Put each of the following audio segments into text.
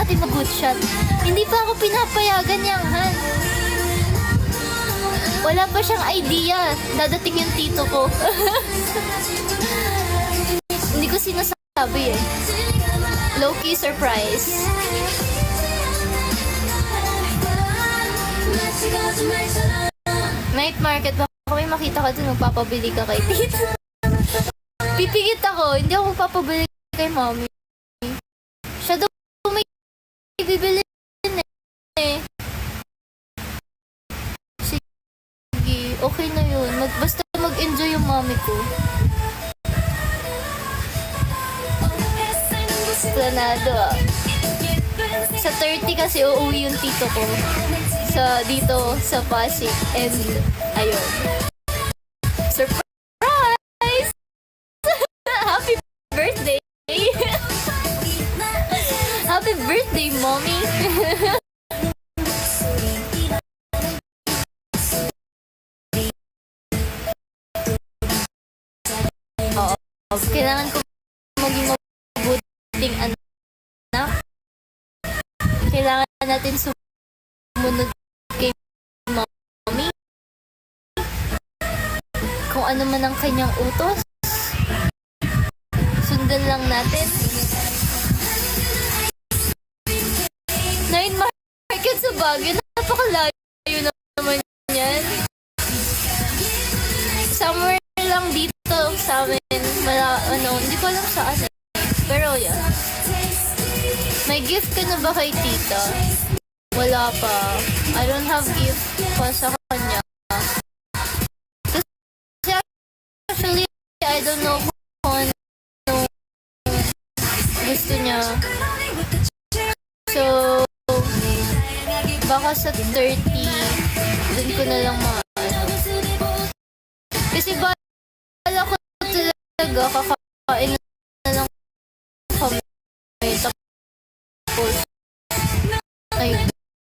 natin mag-good shot. Hindi pa ako pinapayagan niyang, Han. Wala pa siyang idea. Dadating yung tito ko. Hindi ko sinasabi eh. Low-key surprise. Night market, baka may makita ka dun, magpapabili ka kay tito. Pipigit ako, hindi ako magpapabili kay mommy. Siya daw may bibili eh. Sige, okay na yun. Basta mag-enjoy yung mommy ko. Planado ah. Sa 30 kasi uuwi yung tito ko. Dito sa Pasig. And, ayun. Surprise! Happy birthday! Happy birthday, mommy! Oo. Kailangan ko maging mabuting anak. Kailangan natin sumunod kay mommy. Kung ano man ang kanyang utos, sundan lang natin. Night market sa Baguio, napakalayo naman yan. Somewhere lang dito sa amin. Hindi ko alam saan eh. Pero yan. May gift ka na ba kay tita? Wala pa. I don't have gift pa sa kanya. Kasi actually, I don't know kung ano gusto niya. So, baka sa 30, dun ko na lang kasi bala ko talaga kakain na lang kami. Tapos, ay,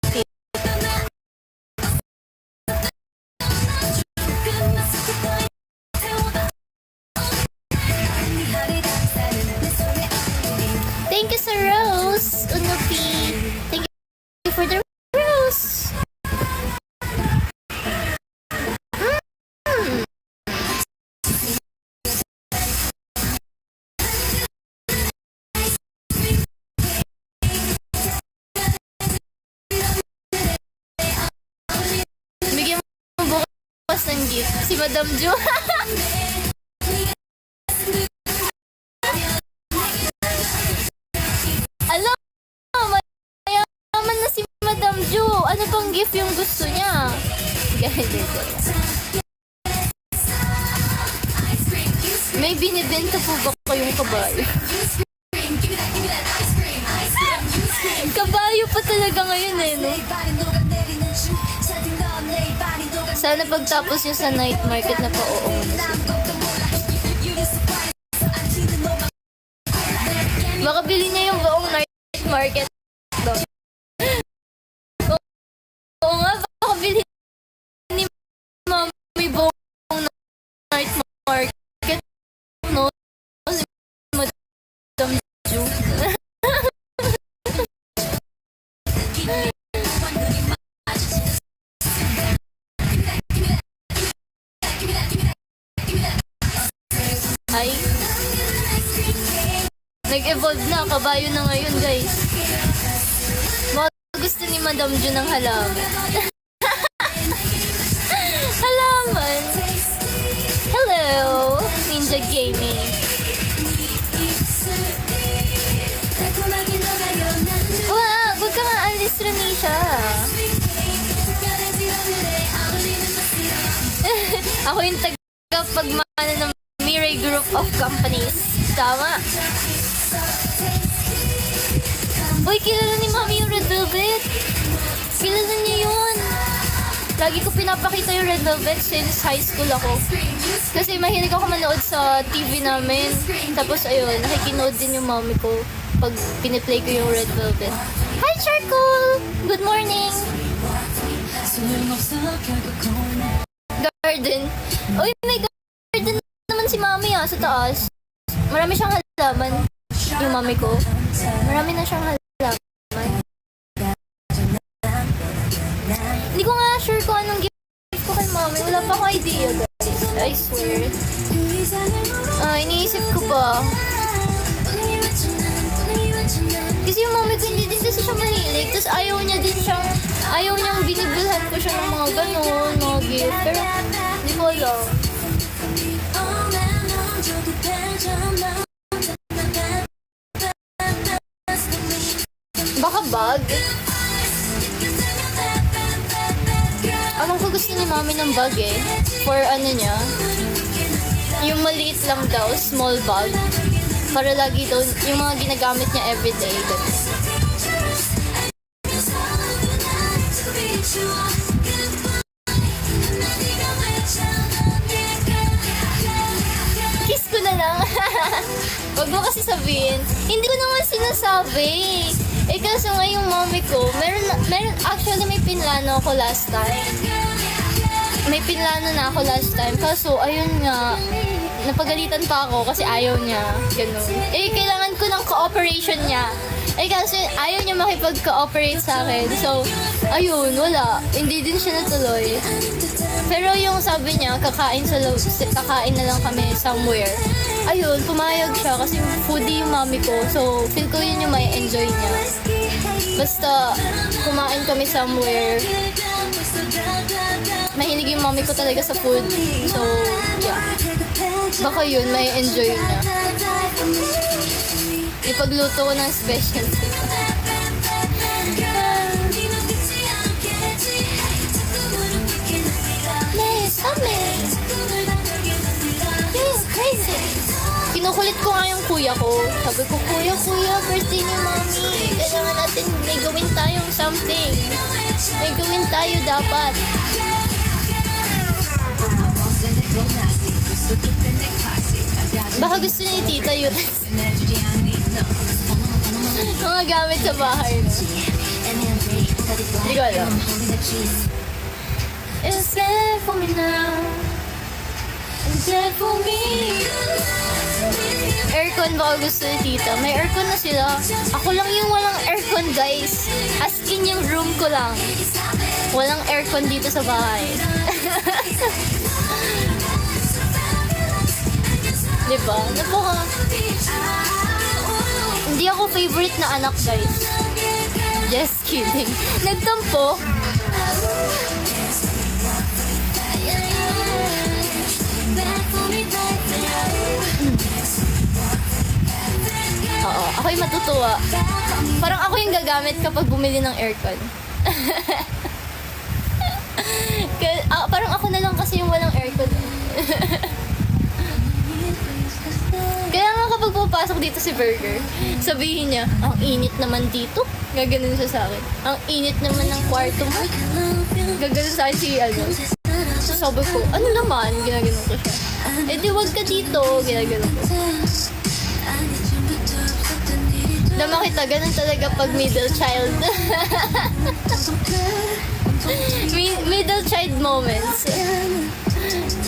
okay. Thank you sa Rose, Unupi. Thank you for the rose. Bigyan mo bukas ng gift. Si Madam Jo. Alam, mayaman na si Madam Jo. Ano pang gift yung gusto niya? Ganito. May binibenta po ba kayong kabayo? Kabayo pa talaga ngayon eh, no? Sana pagtapos nyo sa night market na pa-oo na sila. Baka bilhin niya yung buong night market doon. Oo nga, baka bilhin ni Mami buong night market. No? Si Madam Ju. Ay, nag-evolve na, kabayo na ngayon guys. Mga gusto ni Madam Ju ng halaman. Halaman. Hello, Ninja Gaming. Wow, huwag ka nga alis, Renisha. Ako yung tagapagmana ng Mirai Group of Companies. Tama. Uy, kilala ni Mami yung Red Velvet. Kilala niya yun. Lagi ko pinapakita yung Red Velvet since high school ako. Kasi mahilig ako manood sa TV namin. Tapos ayun, nakikinood din yung Mami ko pag piniplay ko yung Red Velvet. Hi, Charcoal! Good morning! Garden. Uy, may garden naman si Mami sa taas. Marami siyang halaman. Yung Mami ko. Marami na siyang halaman. anong gift ko kay mami. Wala pa akong idea, guys. I swear. Iniisip ko pa. Kasi yung mami ko hindi din kasi siya mahilig. Tapos ayaw niyang binibilhan ko siya ng mga ganun, mga gift. Pero, hindi ko alam. Baka bag? Alam ko gusto ni mami ng bag eh. For ano niya, yung maliit lang daw, small bag. Para lagi daw, yung mga ginagamit niya everyday. Kiss ko na lang. Wag mo kasi sabihin. Hindi ko naman sinasabi. Eh kaso nga yung mommy ko, meron actually may pinlano ako last time. May pinlano na ako last time. Kaso ayun nga, napagalitan pa ako kasi ayaw niya. Ganun. Eh kailangan ko ng cooperation niya. Eh kasi ayaw niya makipag-cooperate sa akin. So, ayun, wala. Hindi din siya natuloy. Pero yung sabi niya, kakain na lang kami somewhere. Ayun, pumayag siya kasi foodie yung mami ko. So, feel ko yun yung may enjoy niya. Basta, kumain kami somewhere. Mahilig yung mami ko talaga sa food. So, yeah. Baka yun, may enjoy niya. Ipagluto ko ng special. Crazy. Kinukulit ko nga yung kuya ko. Sabi ko, kuya, birthday ni mami. Kailangan natin, may gawin tayong something. May gawin tayo dapat. Baka gusto ni tita yun. Mga gamit sa bahay. Hindi ko alam. It's there for me now. It's there for me. Aircon baka gusto ni tita. May aircon na sila. Ako lang yung walang aircon, guys. As in yung room ko lang. Walang aircon dito sa bahay. Diba? Napaka... Hindi ako favorite na anak, guys. Just kidding. Nagtampo. Oo, ako'y matutuwa. Parang ako yung gagamit kapag bumili ng aircon. Parang ako na lang kasi yung walang aircon. Kaya nga kapag pupasok dito si Burger, sabihin niya, ang init naman dito. Gaganon siya sa akin. Ang init naman ng kwarto mo. Gaganon sa akin si So sabi ko, ano naman? Ginaganon ko siya. Eh di wag ka dito. Ginaganon ko. Dama kita, ganun talaga pag middle child. Middle child moments.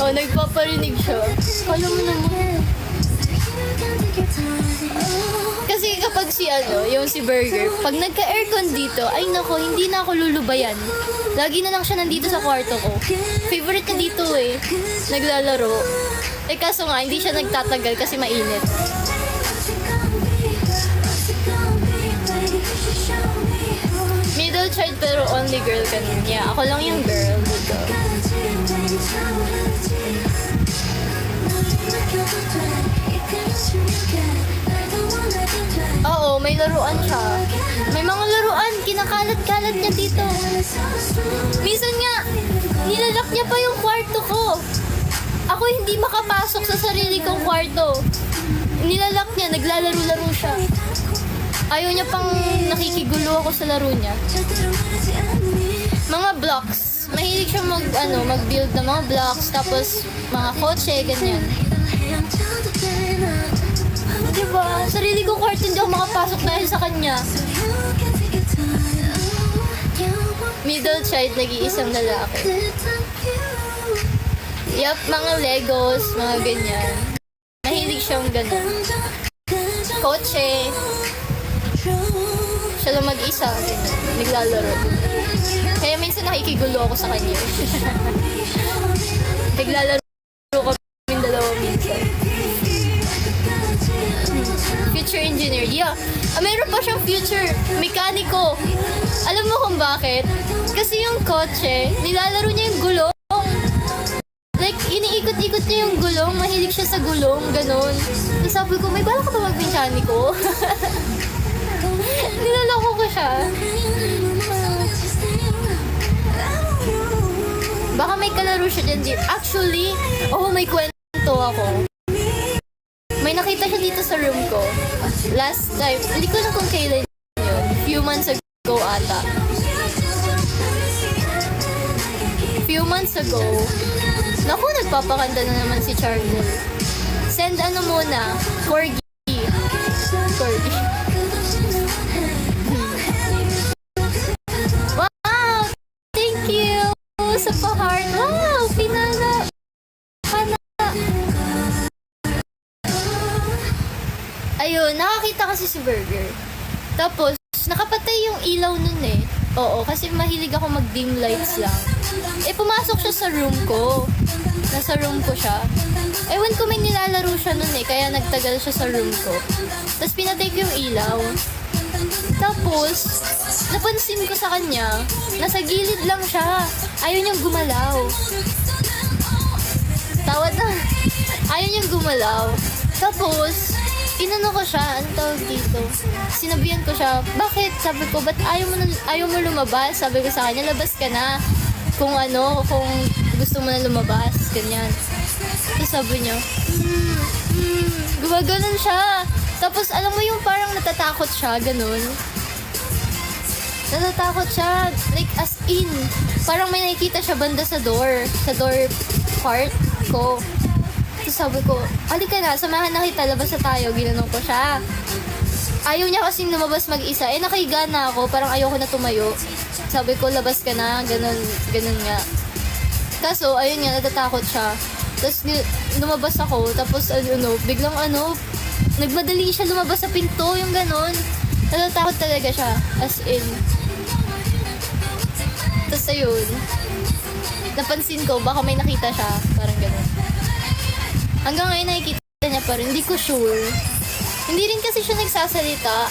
Oh, nagpaparinig siya. Alam mo naman. Kasi kapag yung si Burger, pag nagka-aircon dito, ay nako, hindi na ako lulubayan. Lagi na lang siya nandito sa kwarto ko. Favorite niya dito eh. Naglalaro. Eh kaso nga, hindi siya nagtatagal kasi mainit. Middle child pero only girl ka nun. Yeah, ako lang yung girl dito. Oo, may laruan siya. May mga laruan, kinakalat-kalat niya dito. Minsan nga, nilalak niya pa yung kwarto ko. Ako hindi makapasok sa sarili kong kwarto. Nilalak niya, naglalaro-laro siya. Ayaw niya pang nakikigulo ako sa laro niya. Mga blocks. Mahilig siya mag-build ng mga blocks, tapos mga kotse, ganyan. Diba? Sarili kong kwarto hindi ako makapasok dahil sa kanya. Middle child, nag-iisang lalaki. Yup, mga Legos, mga ganyan. Mahilig siyang ganun. Kotse. Siya lang mag-isa, naglalaro. Kaya minsan nakikigulo ako sa kanya. Naglalaro kami dalawa minsan. Future engineer, yeah. Meron pa siyang future mekaniko. Alam mo kung bakit? Kasi yung kotse, nilalaro niya yung gulong. Like, iniikot-ikot niya yung gulong. Mahilig siya sa gulong, ganun. Tapos sabi ko, may bala ka ba mag-mekaniko? Nilaloko ko siya. Baka may kalaro siya dyan dito. Actually, may kwento ako. May nakita siya dito sa room ko. Last time, hindi ko na kung kailan yun. Few months ago ata. Few months ago, naku, nagpapakanta na naman si Charlie. Send ano muna, Corgi. Corgi. Wow! Thank you! Sa pa-heart. Wow! Pinana! Ayun, nakakita kasi si Burger. Tapos, nakapatay yung ilaw nun eh. Oo, kasi mahilig ako mag-dim lights lang. Pumasok siya sa room ko. Nasa room ko siya. Ewan ko may nilalaro siya nun eh, kaya nagtagal siya sa room ko. Tapos pinatay ko yung ilaw. Tapos, napansin ko sa kanya, nasa gilid lang siya. Ayaw niyang gumalaw. Tawad na. Ayaw niyang gumalaw. Tapos, inano ko siya, anong tawag dito? Sinabihan ko siya, bakit? Sabi ko, ba't ayaw mo lumabas? Sabi ko sa kanya, labas ka na. Kung gusto mo na lumabas, ganyan. Tapos sabi niya, gumaganon siya. Tapos alam mo yung parang natatakot siya, ganun. Natatakot siya, like as in. Parang may nakikita siya banda sa door part ko. Tapos sabi ko, halika na, samahan na kita, labas na tayo. Ginanong ko siya. Ayaw niya kasing lumabas mag-isa. Nakahiga na ako, parang ayoko na tumayo. Sabi ko, labas ka na, ganun nga. Kaso, ayun nga, natatakot siya. Tapos lumabas ako, tapos biglang nagmadali siya lumabas sa pinto, yung ganun. Natatakot talaga siya, as in. Tapos ayun, napansin ko, baka may nakita siya, parang ganun. Hanggang ngayon nakikita niya pa rin, hindi ko sure. Hindi rin kasi siya nagsasalita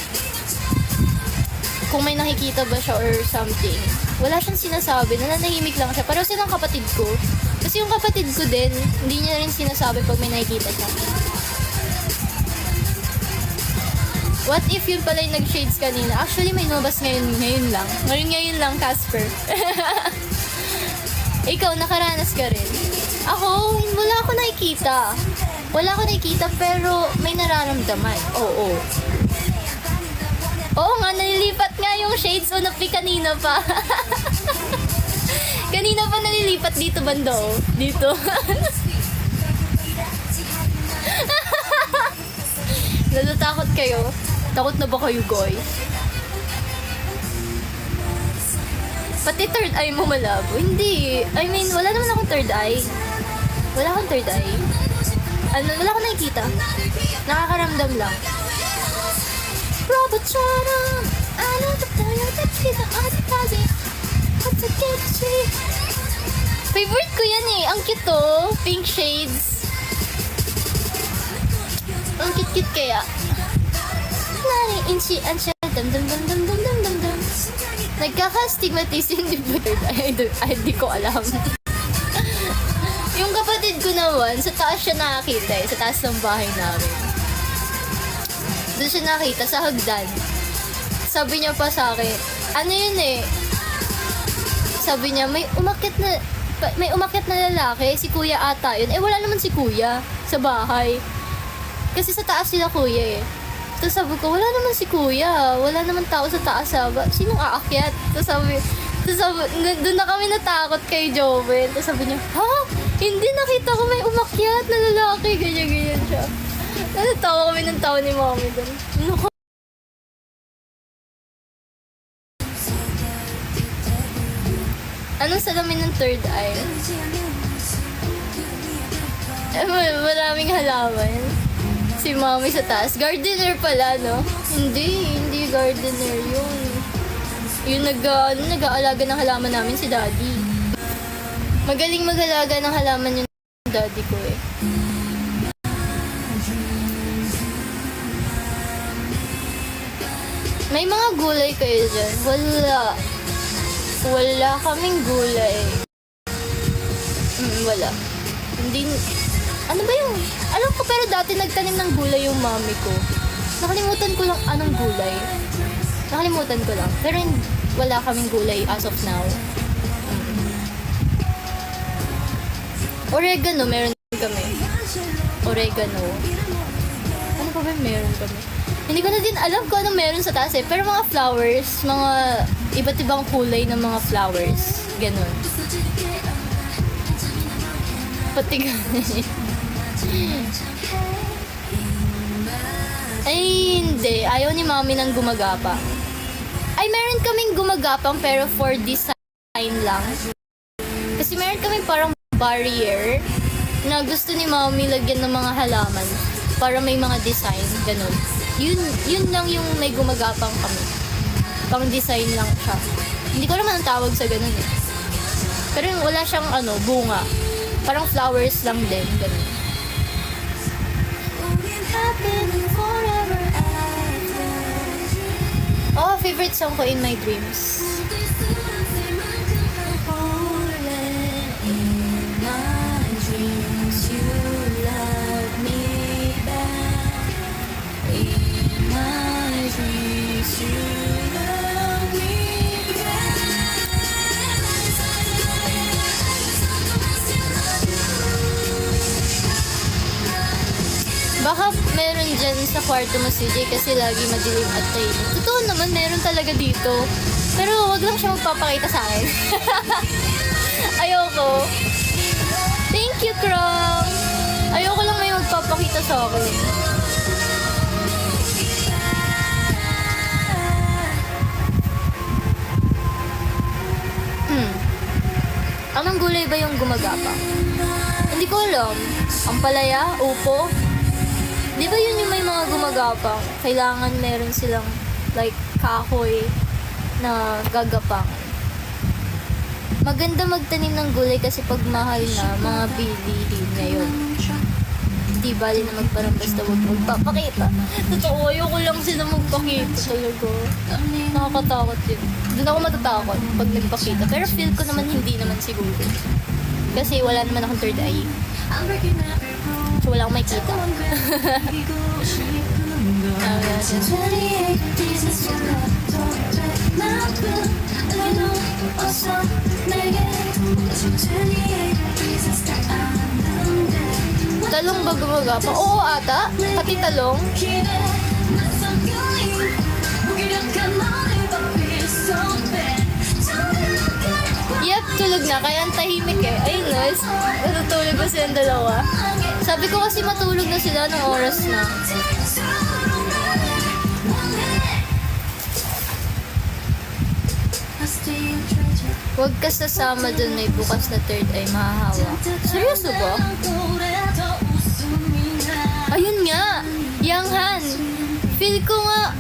kung may nakikita ba siya or something. Wala siyang sinasabi, nananahimik lang siya. Pero silang kapatid ko. Kasi yung kapatid ko din, hindi niya rin sinasabi pag may nakikita siya. What if yun pala yung nag-shades kanina? Actually, may lumabas ngayon lang. Ngayon lang, Casper. Ikaw, nakaranas ka rin. Ako, wala ako nakikita. Wala ako nakikita pero may nararamdaman. Oo. Oo nga, nalilipat nga yung shades o napi kanina pa. Kanina pa nalilipat dito banda oh. Dito. Natatakot kayo? Takot na ba kayo, guys? Pati third eye mo malabo? Hindi. I mean, wala naman akong third eye. Wala akong third eye. Wala akong nakikita. Nakakaramdam lang. Robot Charm! Ano ba tayo? Tapos at tabi. At sa kitchi. Favorite ko yan eh. Ang cute to. Pink shades. Ang cute-cute kaya. Nani, inchi, ansya. Dum dum dum dum dum dum dum dum. Nagkaka-stigmatize yung third eye. Ay, di ko alam. Yung kapatid ko naman, sa taas siya nakakita eh. Sa taas ng bahay namin. Doon siya nakita sa hagdan. Sabi niya pa sa akin, ano yun eh? Sabi niya, may umakyat na lalaki, si kuya ata yun. Wala naman si kuya sa bahay. Kasi sa taas sila kuya eh. Tapos sabi ko, wala naman si kuya. Wala naman tao sa taas. Sinong aakyat? Tapos sabi, doon na kami natakot kay Joven. Tapos sabi niya, ha? Hindi, nakita ko may umakyat na lalaki. Ganyan siya. Natatawa kami ng tao ni mommy doon. Anong salamin ng third eye? Maraming halaman. Si mommy sa taas. Gardener pala, no? Hindi gardener yun. Yung nag-aalaga ng halaman namin si daddy. Magaling mag-alaga ng halaman yung daddy ko eh. May mga gulay kayo dyan? Wala. Wala kaming gulay. Wala. Hindi... Ano ba yung... Alam ko pero dati nagtanim ng gulay yung mami ko. Nakalimutan ko lang anong gulay. Nakalimutan ko lang. Pero wala kaming gulay as of now. Oregano, meron kami. Oregano. Ano pa ba meron kami? Hindi ko na din alam kung anong meron sa taas eh. Pero mga flowers, mga iba't ibang kulay ng mga flowers. Ganon. Pati ay, hindi. Ayaw ni mami ng gumagapang. Ay, meron kaming gumagapang pero for design lang. Kasi meron kaming parang barrier na gusto ni mami lagyan ng mga halaman para may mga design, ganun. Yun lang yung may gumagapang kami. Pang design lang siya. Hindi ko naman ang tawag sa ganun eh. Pero wala siyang bunga. Parang flowers lang din, ganun. Oh, favorite song ko In My Dreams. Baka meron dyan sa kwarto mo si Jay kasi lagi madilim at tahimik. Totoo naman, meron talaga dito. Pero wag lang siya magpapakita sa akin. Ayoko. Thank you, Krong. Ayoko lang may magpapakita sa akin. Anong gulay ba yung gumagapang? Hindi ko alam. Ampalaya? Upo? Di ba yun yung may mga gumagapang? Kailangan meron silang like kahoy na gagapang. Maganda magtanim ng gulay kasi pag mahal na mga bilihin ngayon. Di bali na magparang basta huwag magpapakita. Totoo, ayoko lang sila magpakita talaga. Nakakatakot yun. Doon ako matatakot pag nagpakita. Pero feel ko naman hindi naman siguro. Kasi wala naman akong third eye. So wala akong makita. Talong ba gumagapang? Oo ata. Pati talong. Yep, tulog na. Kaya ang tahimik eh. Ayun no, natutulog na silang dalawa. Sabi ko kasi matulog na sila ng oras na. Huwag ka sasama dun, may bukas na third eye, mahahawa. Seryoso ba? Ayun nga! Yang Han! Feel ko nga...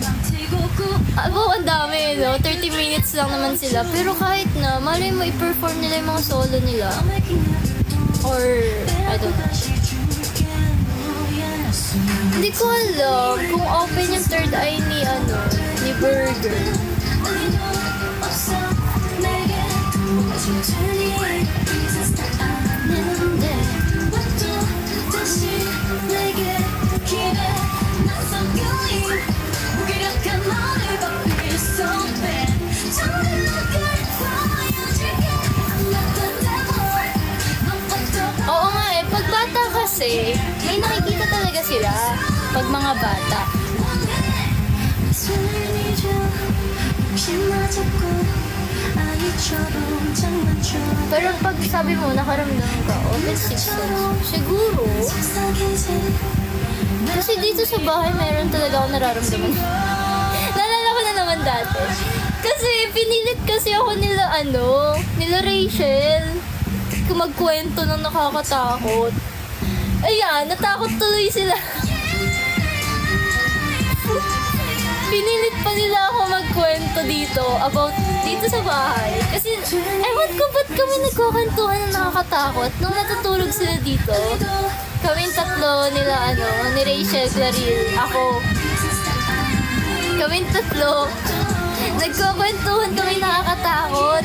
ang dami, no? 30 minutes lang naman sila. Pero kahit na, malay mo i-perform nila yung mga solo nila. Or, I don't know. Hindi ko alam kung open yung third eye ni Burger. Oo nga eh, pag bata kasi, may nakikita talaga sila pag mga bata. Pero pag sabi mo, nakaramdam ka, open six sense, siguro. Kasi dito sa bahay, meron talaga ako nararamdaman. Naalala ko na naman dati. Kasi pinilit kasi ako nila Rachel. Kung magkwento ng nakakatakot. Ayan, natakot tuloy sila. Pinilit pa nila ako magkwento dito about dito sa bahay. Kasi, ewan ko ba't kami nagkukwentuhan na nakakatakot nung natutulog sila dito. Kaming tatlo nila, ni Rachel, Claril, ako. Kaming tatlo, nagkukwentuhan kami nakakatakot.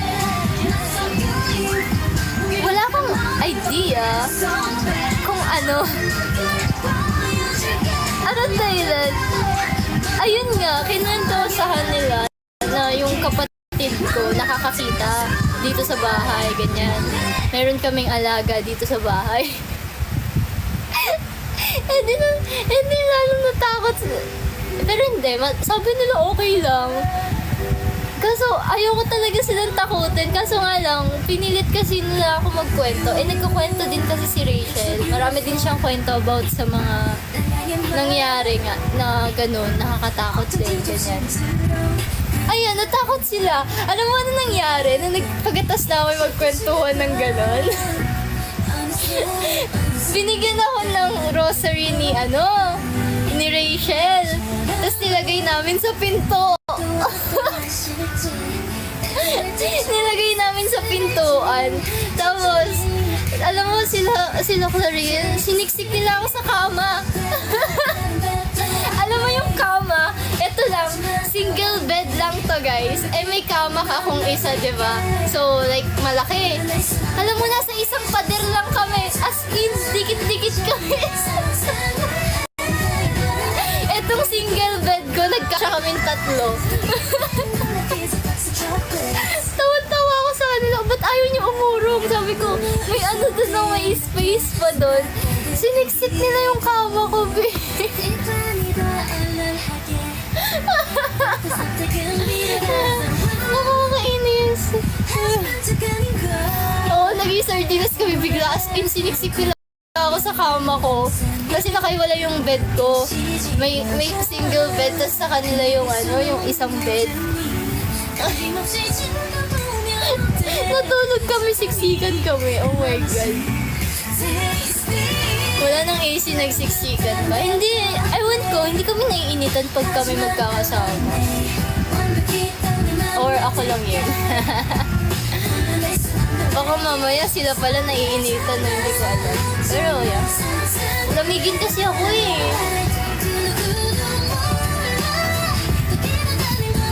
Wala akong idea kung ano. Anong dahilan? Ayun nga, kinwento ko sa kanila na yung kapatid ko nakakakita dito sa bahay, ganyan. Meron kaming alaga dito sa bahay. Hindi lalong natakot. Pero hindi, sabi nila okay lang. Kaso ayoko talaga silang takutin. Kaso nga lang, pinilit kasi nila ako magkwento. Nagkukwento din kasi si Rachel. Marami din siyang kwento about sa mga nangyari nga na ganun, nakakatakot din, ganyan. Ayun, natakot sila. Alam mo ano nangyari? Na nagpagatas namin magkwentuhan ng ganun. Binigyan ako ng rosary ni Rachel. Tapos nilagay namin sa pinto. Nilagay namin sa pintuan. Tapos, alam mo, sila Claril, siniksik nila ako sa kama. Alam mo yung kama, eto lang, single bed lang to guys. May kama ka kung isa, diba? So, like, malaki. Alam mo, nasa isang pader lang kami. As in, dikit-dikit kami. Etong single bed ko, nagkasya kaming tatlo. Tawa-tawa ako sa kanila. Ba't ayaw niyo umurong? Sabi ko, may doon na may space pa doon. Siniksik nila yung kama ko, babe. Nakakainis. Oo, naging sardinas kami bigla. As in, siniksik nila ako sa kama ko. Kasi nakaiwala yung bed ko. May single bed, tapos sa kanila yung yung isang bed. Natulog kami, siksikan kami. Oh my God. Wala nang AC, nagsiksikan pa. Hindi, ewan ko, hindi kami naiinitan pag kami magkakasama. Or ako lang yun. Baka mamaya sila pala naiinitan na hindi ko alam. Pero yeah. Lamigin kasi ako eh.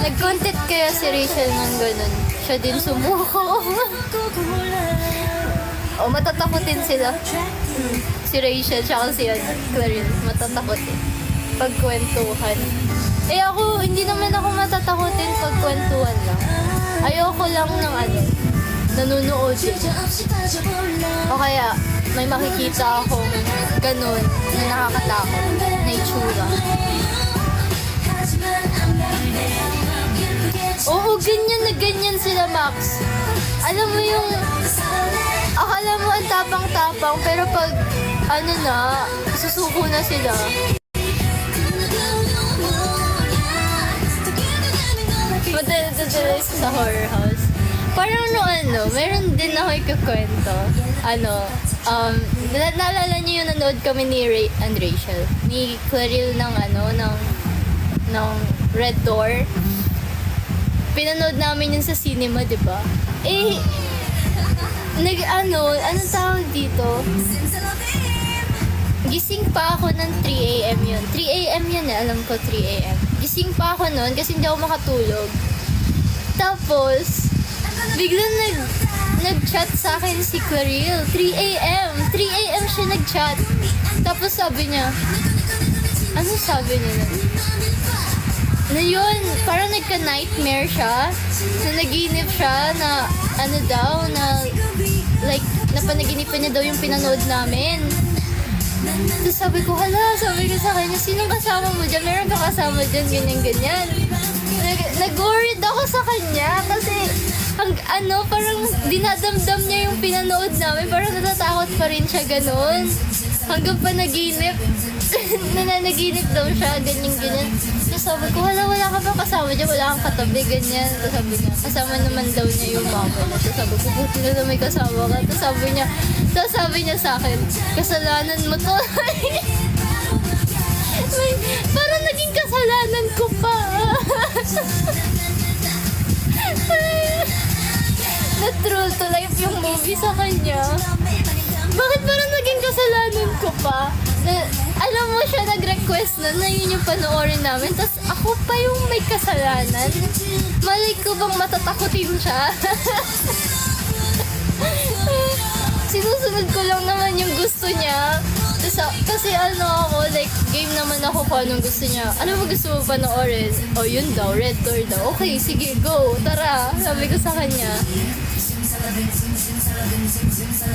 Nag-content kaya si Rachel ng ganun. Siya din sumuko. O, matatakotin sila. Si Rachel, tsaka si Claril. Matatakotin. Pagkwentuhan. Ako, hindi naman ako matatakotin pagkwentuhan lang. Ayoko lang ng nanunood din. O kaya, may makikita akong ganun na nakakatakot na itsura. Oo, ganyan na ganyan sila, Max. Alam mo yung, akala mo ang tapang-tapang, pero pag, susuko na sila. Madalas sa horror house. Parang meron din ako ikukwento. Naalala niyo yung nanood kami ni Ray and Rachel. Ni Claril ng Red Door. Pinanood namin yun sa cinema, di ba? Anong tawag dito? Gising pa ako ng 3 a.m. yun. 3 a.m. yun alam ko 3 a.m. Gising pa ako nun kasi hindi ako makatulog. Tapos, biglang nag-chat sa akin si Claril. 3 a.m. 3 a.m. siya nag-chat. Tapos sabi niya, ano sabi niya nun? Na yun, parang nagka-nightmare siya. Na naginip siya na like, napanaginipan niya daw yung pinanood namin. Tapos sabi ko sa kanya, sinong kasama mo dyan? Meron ka kasama dyan, ganyan-ganyan. Nag-worried ako sa kanya kasi parang dinadamdam niya yung pinanood namin. Parang natatakot pa rin siya ganun. Hanggang pa naginip. Nananaginip daw siya, ganyan-ganyan. Tapos sabi ko, wala ka ba kasama dyan? Wala kang katabi, ganyan. Tapos sabi niya, kasama naman daw niya yung mama niya. Tapos sabi ko, buti na may kasama ka. Tapos sabi niya sa akin, kasalanan mo to. May, parang naging kasalanan ko pa. Na-troll to life yung movie sa kanya. Bakit parang naging kasalanan ko pa? Na, alam mo siya nag-request na yun yung panoorin namin. Tapos ako pa yung may kasalanan. Malay ko bang matatakotin siya? Sinusunod ko lang naman yung gusto niya. Kasi ano ako, like, game naman ako kung anong gusto niya. Ano mo gusto mo panoorin? O yun daw, Red Door daw. Okay, sige, go, tara. Sabi ko sa kanya.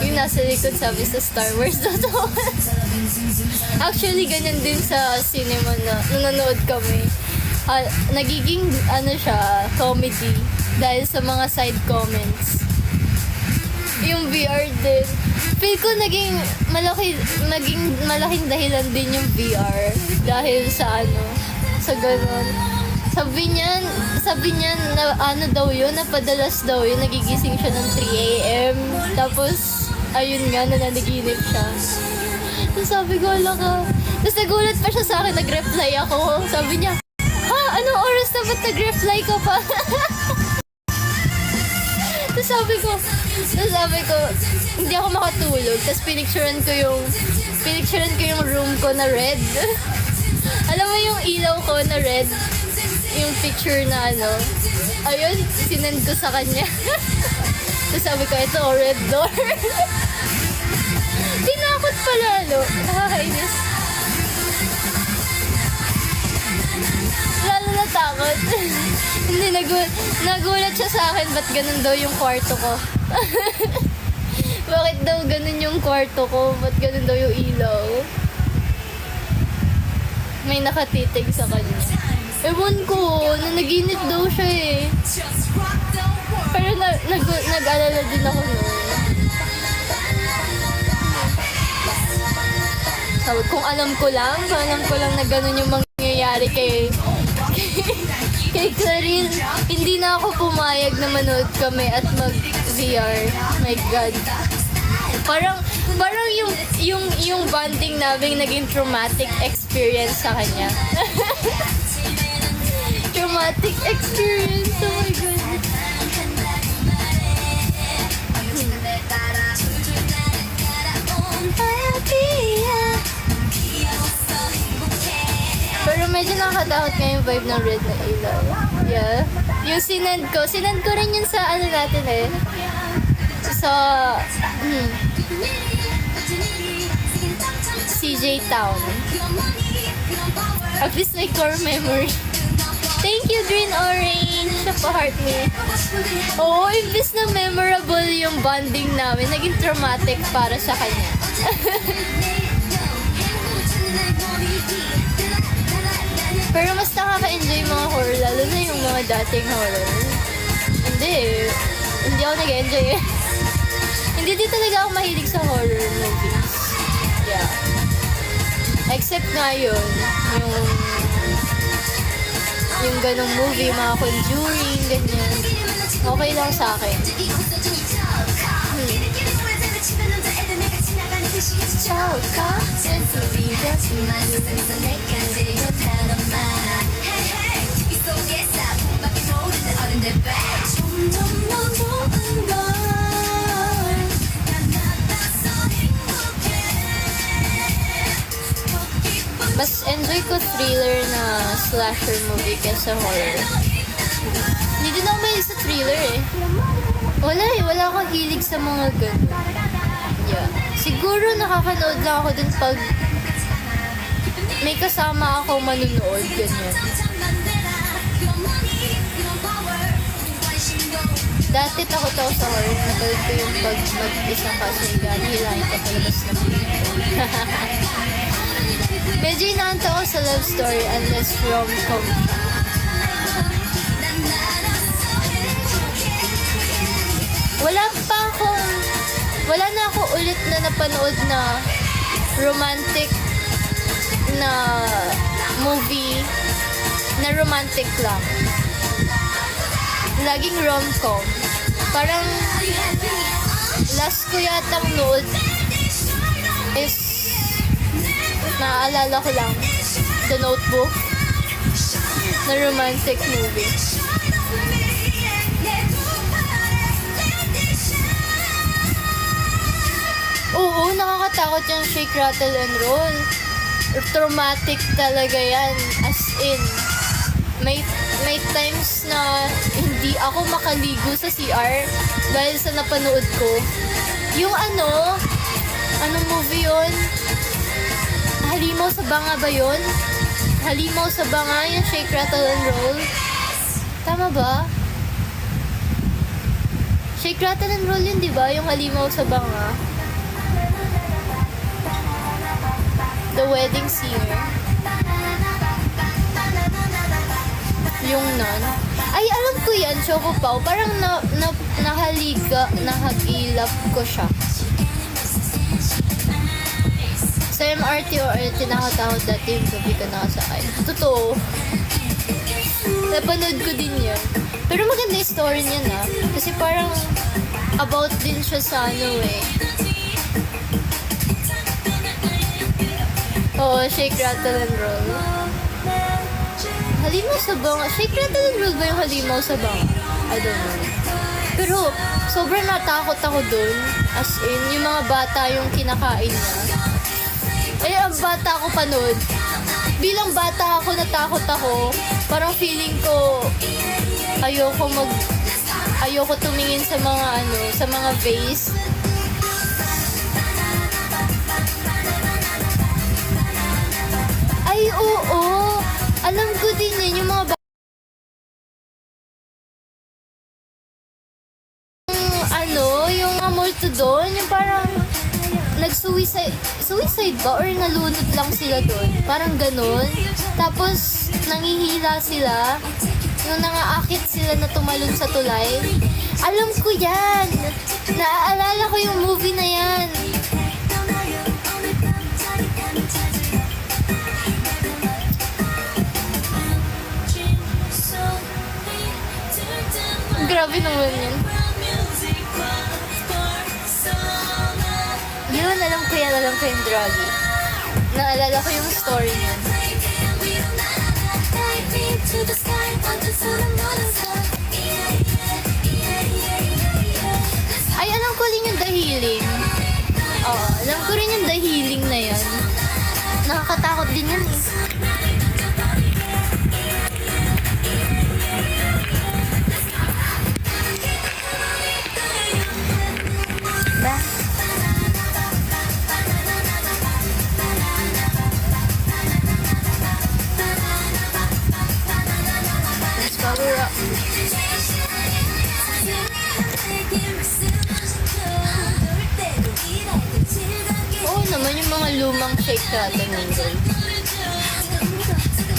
Yung nasa likod sabi sa Star Wars daw. Actually, ganyan din sa cinema na nanonood kami. Nagiging, ano siya, comedy. Dahil sa mga side comments. Yung VR din. Feel ko naging malaking dahilan din yung VR dahil sa sa ganun. Sabi niya na ano daw yun, napadalas daw yun, nagigising siya ng 3 a.m. Tapos, ayun nga, nananaginip siya. Tapos sabi ko, ala ka. Tapos nagulat pa siya sa akin, nag-reply ako. Sabi niya, ha, anong oras na ba't nag-reply ka pa? Tapos sabi ko, hindi ako makatulog. Tapos pinicturean ko yung room ko na red. Alam mo yung ilaw ko na red? Yung picture na ayun, sinend ko sa kanya. Tapos sabi ko, ito, Red Door. Tinakot pa lalo. Nakakainis. Lalo natakot. Hindi, nagulat siya sa akin, ba't ganun daw yung kwarto ko? Bakit daw ganun yung kwarto ko? Ba't ganun daw yung ilaw? May nakatitig sa kanya. Ewan ko, nanaginip daw siya eh. Pero nag-alala din ako noon. Sabi, kung alam ko lang na ganun yung mangyayari kay Clarine, hindi na ako pumayag na manood kami at mag-VR. My God. Parang yung bonding namin naging traumatic experience sa kanya. Traumatic experience. Oh my God. Pero medyo nakakatakot nga yung vibe ng red na ilaw. Yeah. Yung sinend ko rin yun sa natin eh. Sa CJ Town. At least my core memory. Thank you, Green Orange. Napa-heart me. Oo, imbis na memorable yung bonding namin, naging traumatic para sa kanya. Pero mas nakaka-enjoy mga horror, lalo na yung mga dating horror. Hindi ako nag-enjoy eh. Hindi din talaga ako mahilig sa horror movies. Yeah. Except nga yun, yung ganong movie, mga Conjuring, ganyan. Okay lang sa akin. Ciao ka? Mas enjoy ko thriller na slasher movie kaysa horror. Hindi din ako mahilig sa thriller eh. Wala akong hilig sa mga ganun. Yeah. Siguro nakakanood lang ako dun pag may kasama ako manunood, ganyan. Dati takot ako sa horror. Nagalit ko yung pag mag-isa kasi hilahin ka palabas na medyo inaanta ako sa love story unless rom-com. Wala na ako ulit na napanood na romantic na movie na romantic lang. Laging rom-com. Parang last ko yatang nood is naaalala ko lang The Notebook na romantic movie. Oo, nakakatakot yung Shake, Rattle, and Roll. Traumatic talaga yan. As in, may times na hindi ako makaligo sa CR dahil sa napanood ko. Yung anong movie yun? Halimaw sa Banga ba yun? Halimaw sa Banga, yung Shake, Rattle, and Roll. Tama ba? Shake, Rattle, and Roll yun, di ba? Yung Halimaw sa Banga. The Wedding Singer. Yung nun. Ay, alam ko yan, Choco Pao. Parang nahagilap ko siya. Sa MRT o RT, nakatakot dati yung gabi ka nakasakay. Totoo. Napanood ko din yun. Pero maganda yung story niya na. Kasi parang about din siya sa Oo, Shake, Rattle, and Roll. Halimaw sa Banga. Shake, Rattle, and Roll ba yung Halimaw sa Banga? I don't know. Pero, sobrang natakot ako dun. As in, yung mga bata yung kinakain niya. Ay, ang bata ako panood. Bilang bata ako, natakot ako. Parang feeling ko, ayoko tumingin sa mga vase. Ay, oo. Alam ko din yan, yung mga yung multo doon, yung parang suicide ba? Or nalunod lang sila doon? Parang ganun. Tapos, nangihila sila. Nung nangaakit sila na tumalon sa tulay. Alam ko yan! Naaalala ko yung movie na yan. Grabe naman yun. Yun, alam ko yung Draggy. Naalala ko yung story niya. Ay, alam ko rin yung The Healing. Oo, alam ko rin yung The Healing na yan. Nakakatakot din yun eh. Oo naman yung mga lumang Shake, Rattle, and Roll.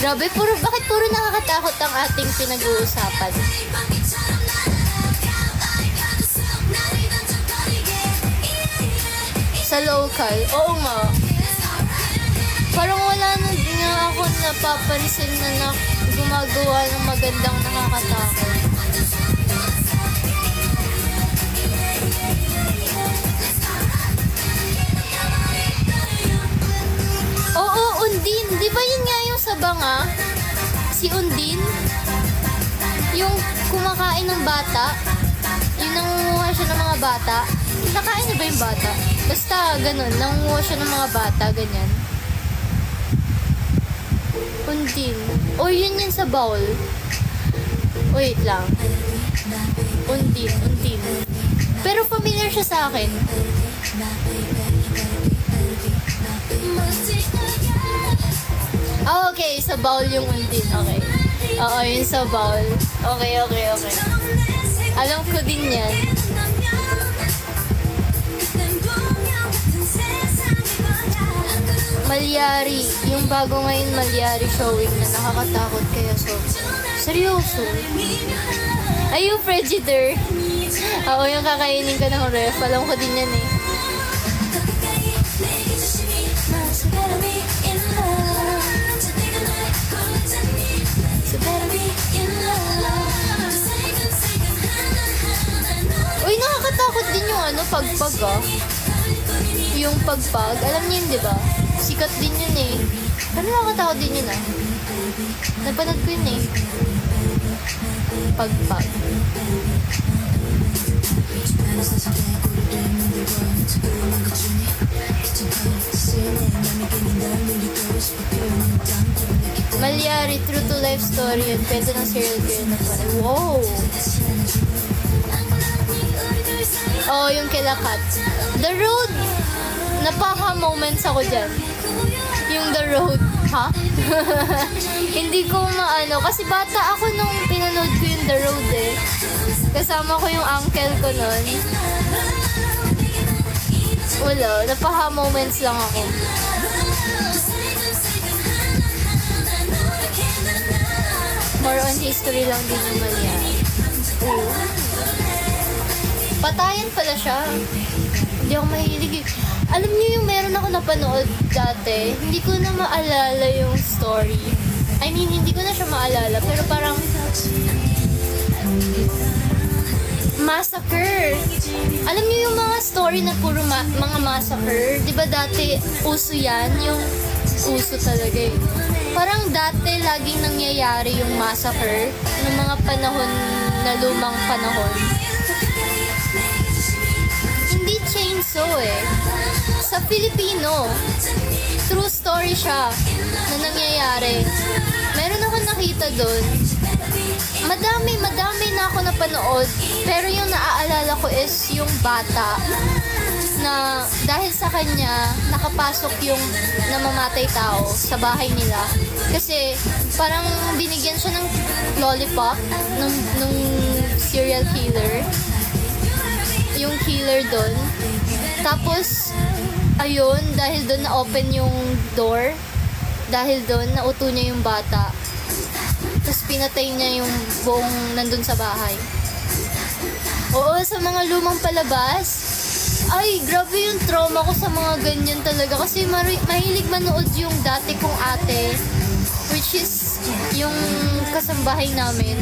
Grabe, bakit puro nakakatakot ang ating pinag-uusapan? Sa local, oo nga. Parang wala na nga ako napapansin na gumagawa ng magandang nakakatakot. Oo, Undin. Di ba yun nga yung sa Banga? Si Undin? Yung kumakain ng bata? Yung nangunguha siya ng mga bata? Nakain niya ba yung bata? Basta ganun, nangunguha siya ng mga bata, ganyan. Undin. O, yun sa bowl. Wait lang. Undin. Pero familiar siya sa akin. Oh, okay. Sa bowl yung Undin. Okay. Oo, yun sa bowl. Okay. Alam ko din yan. Malyari. Yung bago ngayon Malyari showing na nakakatakot kaya so. Seryoso. Ay, yung Frigidaire. Oo, yung kakainin ka ng ref. Alam ko din yan eh. Uy, nakakatakot din yung pagpag ah. Yung pagpag. Alam niyo yun, di ba? Sikat din yun eh. Pero nakakatakot din yun ah. Napanood ko yun eh. Pagpag. Malyari, true to life story yun. Kwento ng serial killer na pala. Wow! Oh, yung kilakat. The Road. Napaka-moments ako dyan. Yung The Road. Ha? Hindi ko maano. Kasi bata ako nung pinanood ko yung The Road eh. Kasama ko yung uncle ko nun. Wala. Napaka-moments lang ako. More on history lang din yung Malyari. Oo. Patayan pala siya. Hindi ako mahilig. Alam niyo yung meron ako napanood dati, hindi ko na maalala yung story. I mean, hindi ko na siya maalala, pero parang massacre. Alam niyo yung mga story na puro mga massacre? Di ba dati uso yan? Yung uso talaga eh. Parang dati laging nangyayari yung massacre ng mga panahon na lumang panahon. Hindi chainsaw eh. Sa Filipino, true story siya na nangyayari. Meron ako nakita doon. Madami na ako napanood. Pero yung naaalala ko is yung bata na dahil sa kanya, nakapasok yung namamatay tao sa bahay nila. Kasi parang binigyan siya ng lollipop nung serial killer. Yung killer doon. Tapos, ayun, dahil doon na-open yung door, dahil doon, nauto niya yung bata. Tapos pinatay niya yung buong nandun sa bahay. Oo, sa mga lumang palabas, ay, grabe yung trauma ko sa mga ganyan talaga. Kasi mahilig manood yung dati kong ate, which is yung kasambahay namin.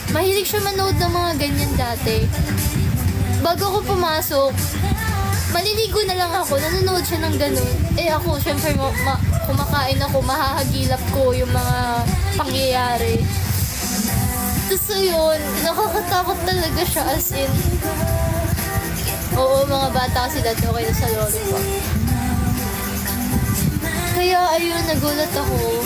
Mahilig siya manood ng mga ganyan dati. Bago ako pumasok, maliligo na lang ako, nanonood siya ng ganun. Eh ako, syempre, kumakain ako, mahahagilap ko yung mga pangyayari. Tapos yun, nakakatakot talaga siya as in. Oo, mga bata kasi dati okay na sa lollipop. Kaya ayun, nagulat ako.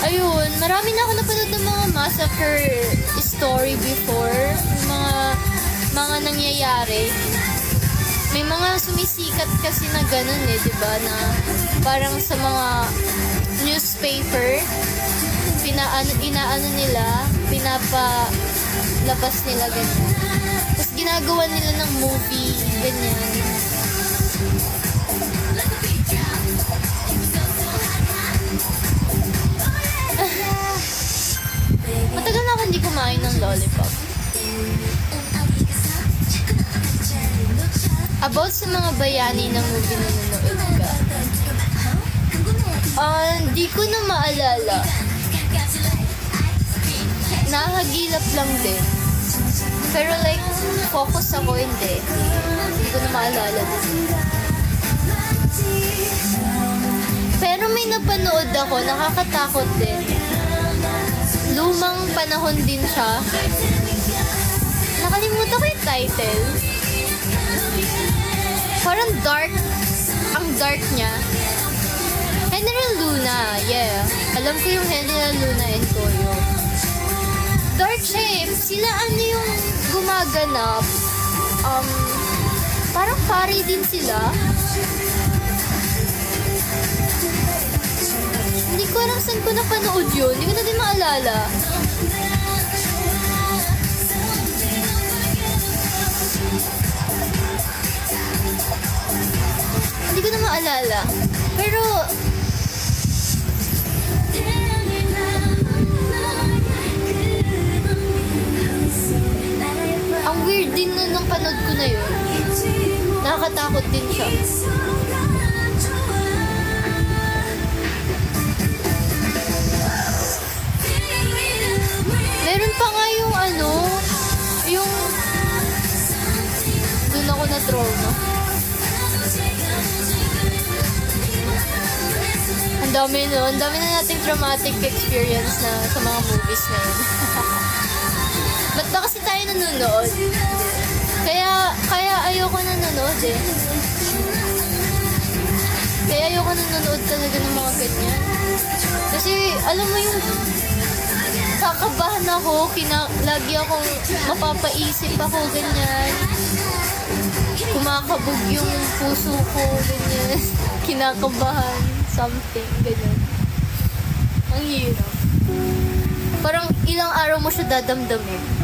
Ayun, marami na ako napanood ng mga massacre story before. Mga nangyayari. May mga sumisikat kasi na ganun eh, di ba? Na parang sa mga newspaper, inaano nila, pinapalabas nila ganyan. Tapos ginagawa nila ng movie, ganyan. Matagal na ako hindi kumain ng lollipop. About sa mga bayani na movie na nanonood ka. Hindi ko na maalala. Nakahagilap lang din. Pero like, focus ako, hindi. Hindi ko na maalala din. Pero may napanood ako, nakakatakot din. Lumang panahon din siya. Nakalimutan ko yung title. Parang dark. Ang dark niya. General Luna, yeah. Alam ko yung General Luna and Toyo. Dark shape. Sila ano yung gumaganap. Parang pari din sila. Hindi ko alam saan ko napanood yun. Hindi ko na din maalala. Hindi ko na maalala. Pero ang weird din na nung panood ko na yun. Nakakatakot din siya. trauma. Ang dami na nating traumatic experience na sa mga movies na yun. Ba't ba kasi tayo nanonood? Kaya ayoko nanonood eh. Kaya ayoko nanonood talaga ng mga ganyan. Kasi alam mo yung kakabahan ako, lagi akong mapapaisip ako, ganyan. Kumakabog yung puso ko, ganyan. Kinakabahan, something, ganyan. Ang hirap. Parang ilang araw mo siya dadamdamin.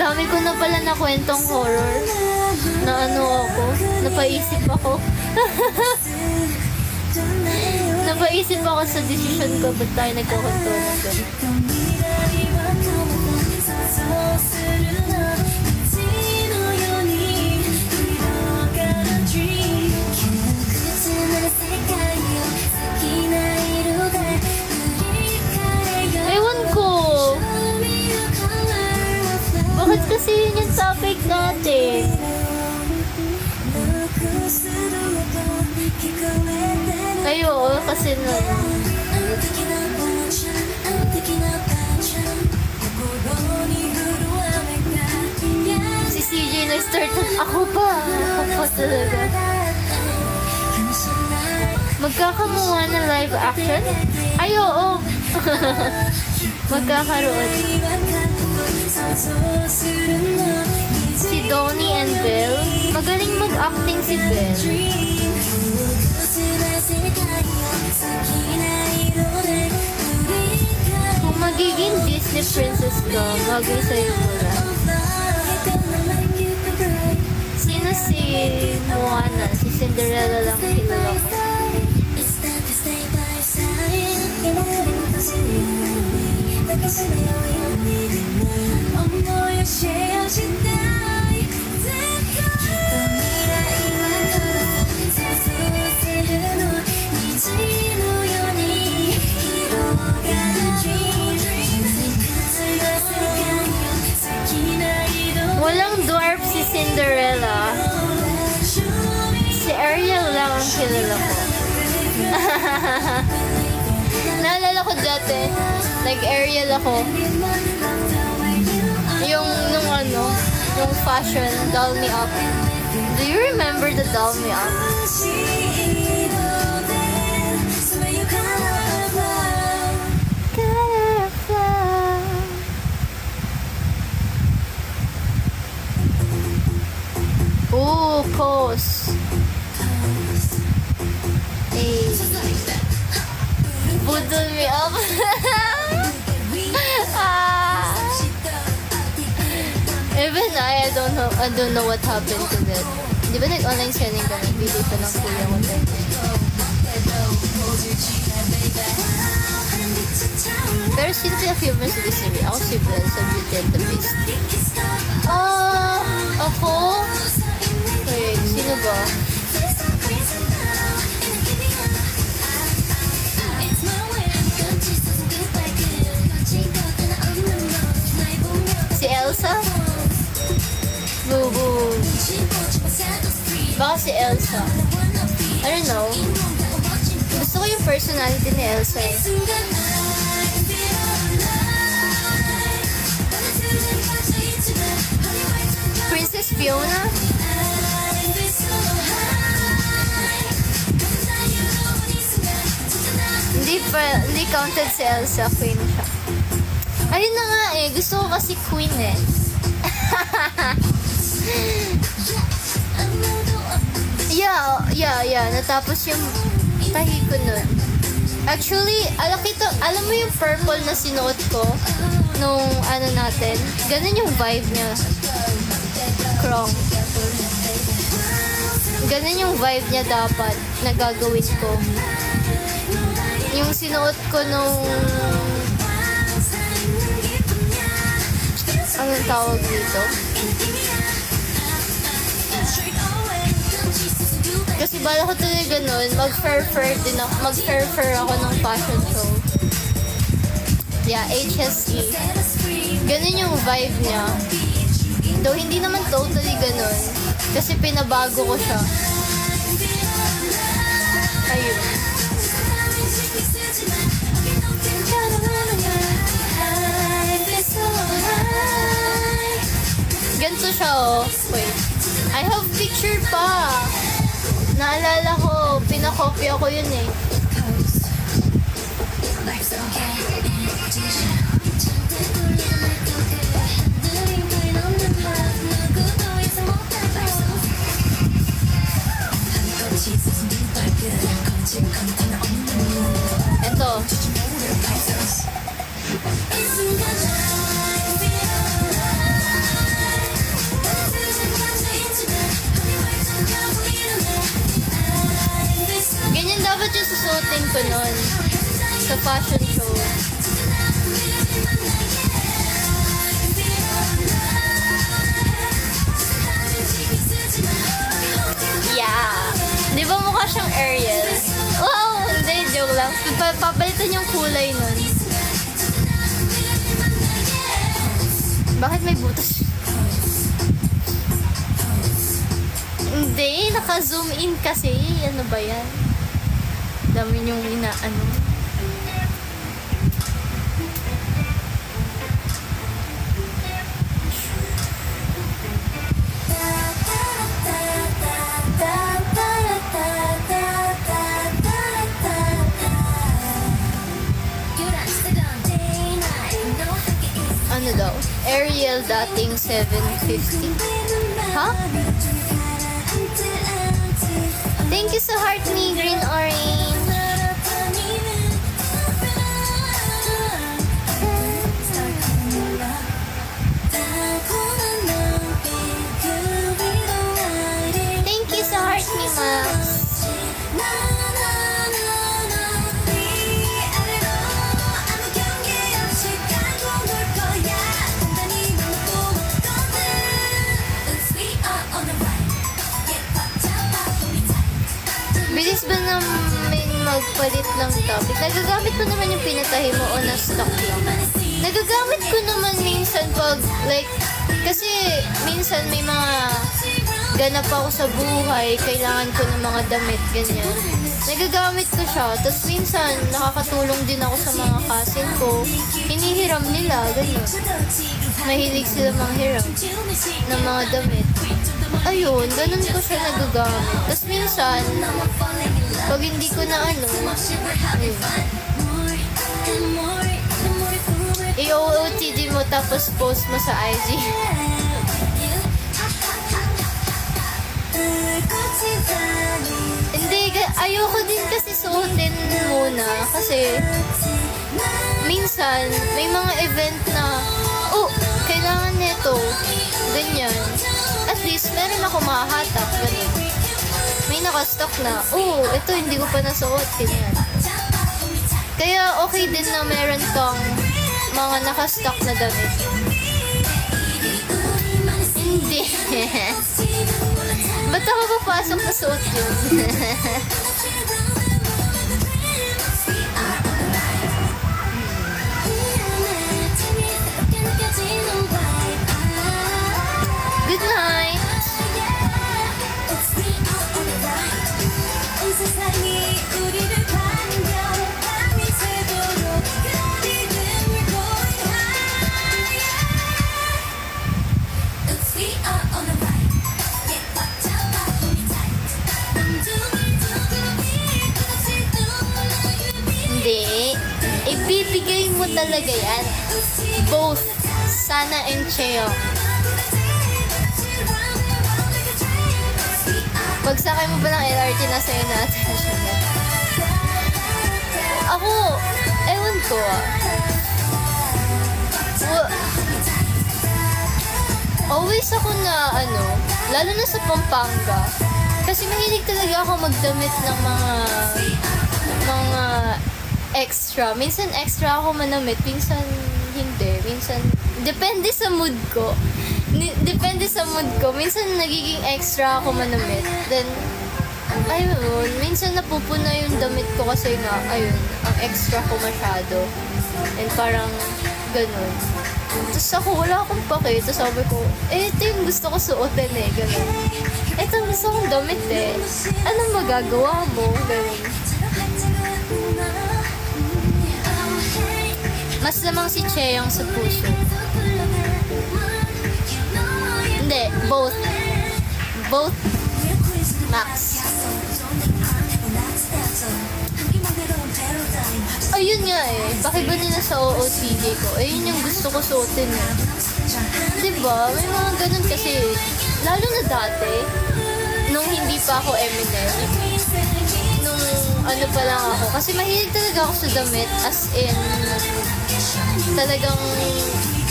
Dami ko na pala na kwentong horror na ano ako, napaisip ako. Napaisip ako sa decision ko, ba't tayo nagkakanto ng ganito. Ewan ko. Bakit kasi yun yung topic natin? Ay, oo, kasi na. Si CJ nag-start ako pa talaga. Magkakamuha ng live action? Ay, oo. Magkakaroon. Si Donnie and Belle. Magaling mag-acting si Belle. Kung magiging Disney princess ka, bagay sa'yo mula. Sino si Moana? Si Cinderella lang kilala ko. Walang dwarf si Cinderella. Si Ariel lang ang kilala ko. Naalala ko dati, nag-Ariel ako. Yung fashion, Doll Me Up. Do you remember the Doll Me Up? Ooh, Pose. Hey. Budol Me Up. Even I don't know what happened to that. Di ba nag-online selling kami? Bili pa ng kuya ko tayo. Pero sino pina-favorite sa Disney? Ako si Belle sa Beauty and the Beast. Ako? Wait, sino ba? Si Elsa? Boo-boo. Baka si Elsa. I don't know. Gusto ko yung personality ni Elsa eh. Princess Fiona? Hindi counted si Elsa. Queen siya. Ayun na nga eh. Gusto ko kasi queen eh. Yeah. Natapos yung tahi ko nun. Actually, alam mo yung purple na sinuot ko nung ano natin? Ganun yung vibe niya. Krong. Ganun yung vibe niya dapat na gagawin ko. Yung sinuot ko nung anong tawag dito? Kasi bala ko tuloy ganun, mag-fur ako ng fashion show. Yeah, HSE. Ganun yung vibe niya. Though hindi naman totally ganun. Kasi pinabago ko siya. Ayun. Ganito siya oh. Wait. I have picture pa. Naalala ko, pinakopya ko yun eh. Ito. Ganyan dapat yung susuotin ko nun sa fashion show. Yeah. Di ba mukha siyang Ariel? Wow! Hindi, joke lang. Papalitan yung kulay nun. Bakit may butas? Hindi, naka-zoom in kasi. Ano ba yan? Dami yung inaano. Ano daw? Ariel dating 750. Huh? Thank you sa heart me, green orange. Thank you sa heart me, Max. Bilis ba namin magpalit ng topic? Nagagamit ko naman yung pinatahi mo o na-stock lang. Nagagamit ko naman minsan pag, like, kasi minsan may mga ganap ako sa buhay, kailangan ko ng mga damit, ganyan. Nagagamit ko siya. Tapos minsan, nakakatulong din ako sa mga cousin ko. Hinihiram nila, ganyan. Mahilig sila manghiram ng mga damit. Ayun, ganun ko siya nagagamit. Tapos minsan, pag hindi ko na ano, ayun. I-OOTD mo tapos post mo sa IG. Hindi, ayoko din kasi suotin muna. Kasi, minsan, may mga event na, oh, kailangan nito, ganyan. At least, meron ako mahahatak, ganyan. May nakastock na, oh, ito hindi ko pa nasuot, ganyan. Kaya, okay din na meron kang mga nakastock na damit. Hindi. Ba't ako papasok na suot yun? Good night! Hindi. Ibibigay mo talaga yan. Both Sana and Cheo. sakay mo ba ng LRT na sa'yo na attention mo? Ako, ewan ko always ako na lalo na sa Pampanga. Kasi mahilig talaga ako magdamit ng mga extra. Minsan extra ako manamit, minsan hindi. Minsan, depende sa mood ko. Minsan nagiging extra ako manamit. Then, ayun, minsan napupuna yung damit ko kasi nga, ayun, ang extra ko masyado. And parang, ganun. Tapos ako, wala akong pake. Tapos sabi ko, ito yung gusto ko suotin ganun. Ito ang gusto kong damit Anong magagawa mo? Ganun. Mas lamang si Cheyang sa puso. Hindi, both. Both Max. Ayun nga bakit ba nila sa OOTD ko? Ayun yung gusto ko suotin Diba? May mga ganun kasi, lalo na dati, nung hindi pa ako Eminem, nung pa lang ako, kasi mahilig talaga ako sa damit, as in, talagang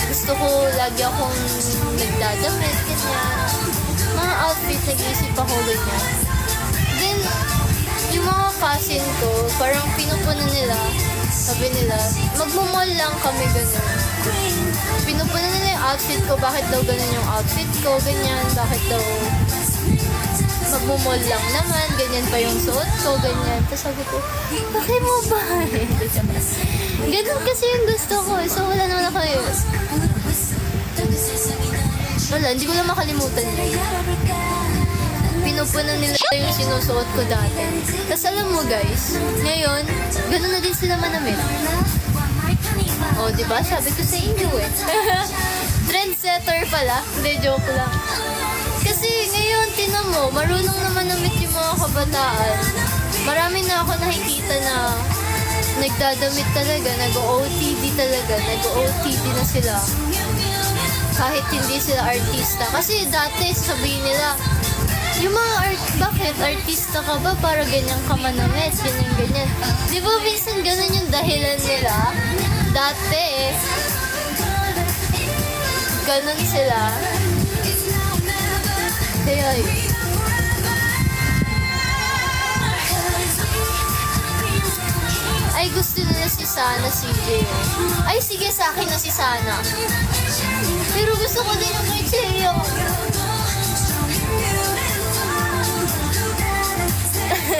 gusto ko lagi akong nagdadamit, ganyan. Mga outfit, nag-iisip ako ganyan. Then, yung mga cousin ko, parang pinupunan nila, sabi nila, magmumall lang kami ganun. Pinupunan nila yung outfit ko, bakit daw ganun yung outfit ko, ganyan, bakit daw magmumall lang naman, ganyan pa yung suot ko, ganyan. Tapos sabi ko, bakit mo ba? Ganun kasi yung gusto ko, so wala naman ako wala, hindi ko lang makalimutan yun. Pinupunan nila yung sinusuot ko dati. Tapos alam mo guys, ngayon, gano'n na din sila manamit. O, diba? Sabi ko sa inyo Trendsetter pala. Hindi, joke lang. Kasi ngayon, tinan mo, marunong naman namit yung mga kabataan. Marami na ako nakikita na nagdadamit talaga, nag-OOTD talaga, nag-OOTD na sila. Kahit hindi sila artista. Kasi dati, sabihin nila, yung mga bakit artista ka ba para ganyan ka manamit, ganyan. Di ba minsan ganun yung dahilan nila? Dati ganun sila. Kaya yun. Ay, gusto nila si Sana, CJ. Ay, sige sa akin na si Sana. Pero gusto ko din yung kay Cheo.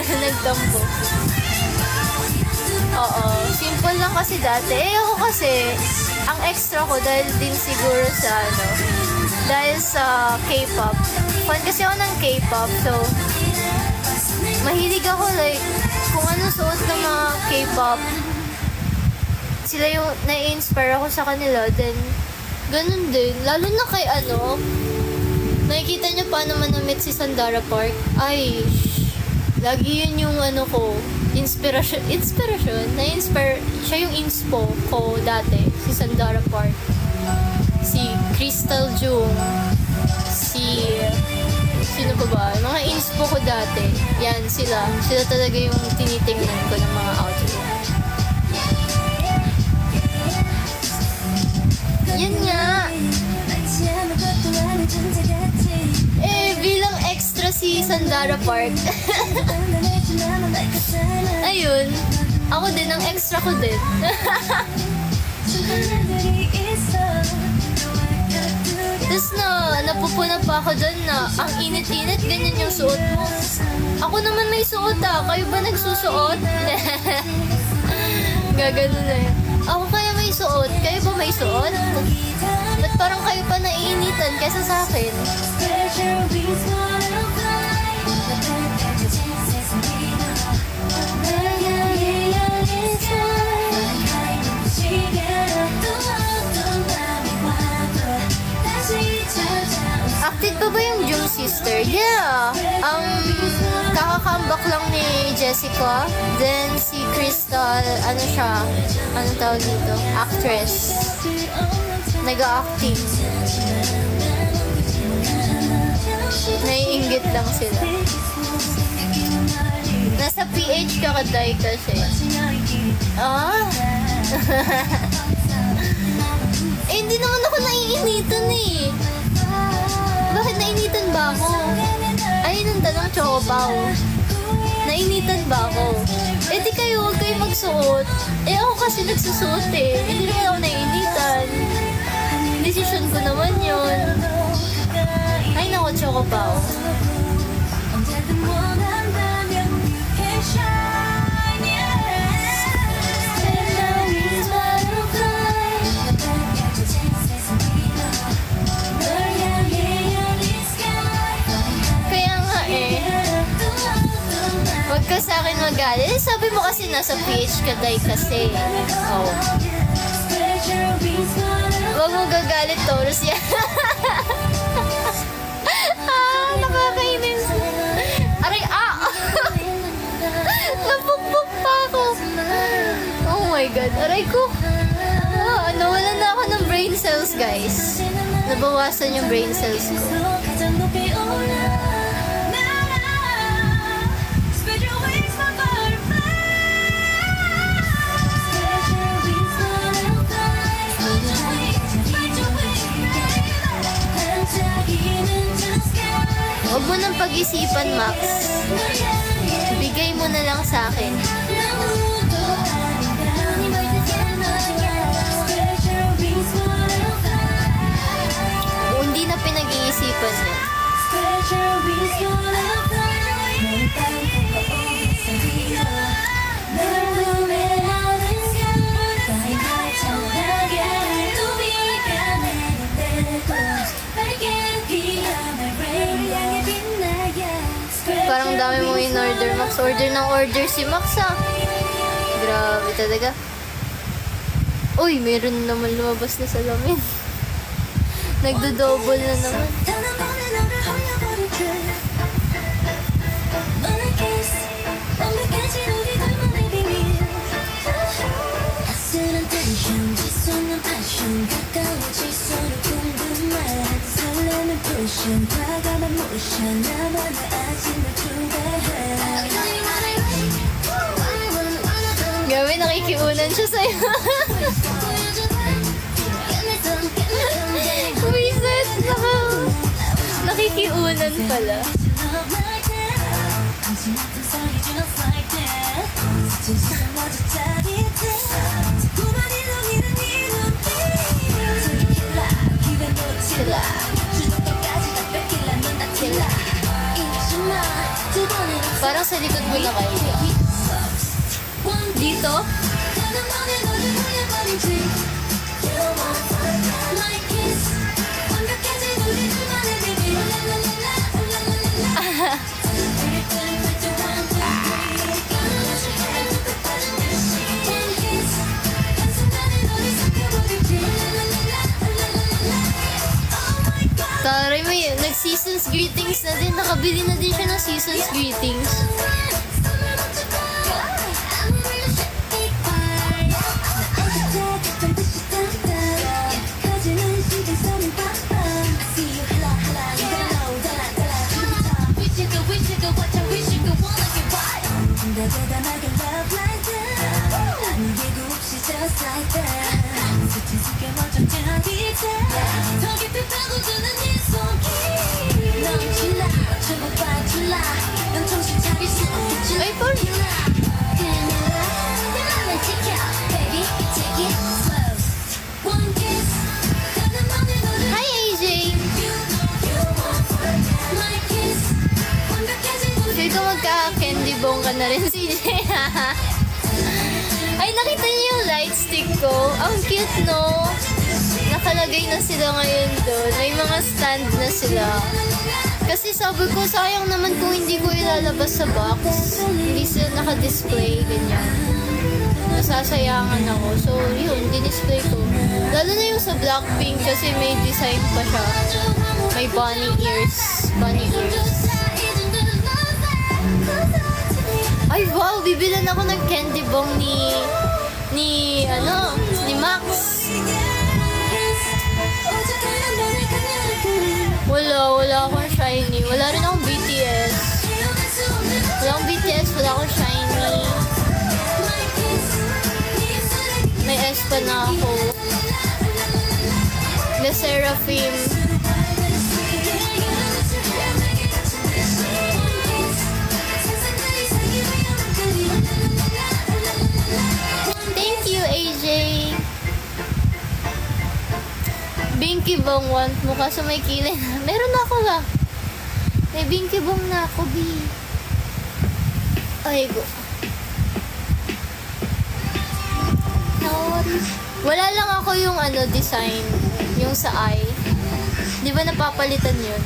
Nagtampo. Oo. Simple lang kasi dati. Ako kasi, ang extra ko dahil din siguro sa dahil sa K-pop. Fan kasi ako ng K-pop. So, mahilig ako like, kung ano suot ng mga K-pop, sila yung na-inspire ako sa kanila. Then, ganun din. Lalo na kay nakikita niyo paano manamit si Sandara Park? Ay, lagi yun yung ko, inspiration, na-inspire, siya yung inspo ko dati, si Sandara Park, si Crystal Jung, sino pa ba? Mga inspo ko dati, yan, sila talaga yung tinitingnan ko ng mga outfit. Yan nga. Bilang extra si Sandara Park. Ayun. Ako din, ang extra ko din. Tapos napupuna pa ako doon na ang init-init, ganyan yung suot mo. Ako naman may suot Kayo ba nagsusuot? Gagano na yun. Ako kaya may suot. Kayo ba may suot? Ba't parang kayo pa naiinitan kaysa sa akin? Active pa ba yung Jung Sister? Yeah! Kaka-comeback lang ni Jessica. Then si Crystal, siya? Anong tawag dito? Actress. Nag-a-acting. Naiinggit lang sila. Nasa PH ka kaday kasi. Ah? Eh, hindi naman ako naiinitan eh. Bakit nainitan ba ako? Ay, nung tanong Chocobow. Nainitan ba ako? Eh, di kayo, huwag kayo magsuot. Eh, ako kasi nagsusuot eh. Hindi naman ako nainitan. Decision ko naman yun. Ay, naku, Chocobow. Kaya nga eh. Huwag ka sa akin magalit. Sabi mo kasi nasa PH ka day kasi. Oh. Huwag mo gagalit, Taurus yan. Nakakainis. Aray, napukpuk pa ako. Oh my God. Aray ko. Nawalan na ako ng brain cells, guys. Nabawasan yung brain cells ko. Huwag mo nang pag-isipan, Max. Bigay mo na lang sa akin. Hindi na pinag-iisipan yun. Parang dami mo in-order, Max. Order ng order si Max, ah. Grabe talaga. Uy, meron naman lumabas na salamin. Nagdo-double na naman. Grabe, nakikiunan siya sa'yo. Wiset! Nakikiunan pala. Sila. Parang sa likod mo na kayo. Dito? Taray mo yun, nag-seasons greetings na din. Nakabili na din siya ng seasons greetings. Ay, por... Hi, AJ! Feel ko magka-candy bong ka na rin, CJ. Ay, nakita niyo yung light stick ko? Ang cute, no? Nakalagay na sila ngayon doon. May mga stand na sila. Kasi sabi ko, sayang naman kung hindi ko ilalabas sa box. Hindi sila naka-display, ganyan. Nasasayangan ako. So, yun, dinisplay ko. Lalo na yung sa Blackpink kasi may design pa siya. May bunny ears. Bunny ears. Ay, wow! Bibilan ako ng candy bong ni Max. Wala akong shiny. Wala rin akong BTS. Wala akong BTS, wala akong shiny. pa na ako. The Seraphim. Thank you, AJ. Binky Bong want mo kaso may kilay na. Meron ako ba? May Binky Bong na ako, B. Ay, go. Wala lang ako yung design. Yung sa eye. Di ba napapalitan yun?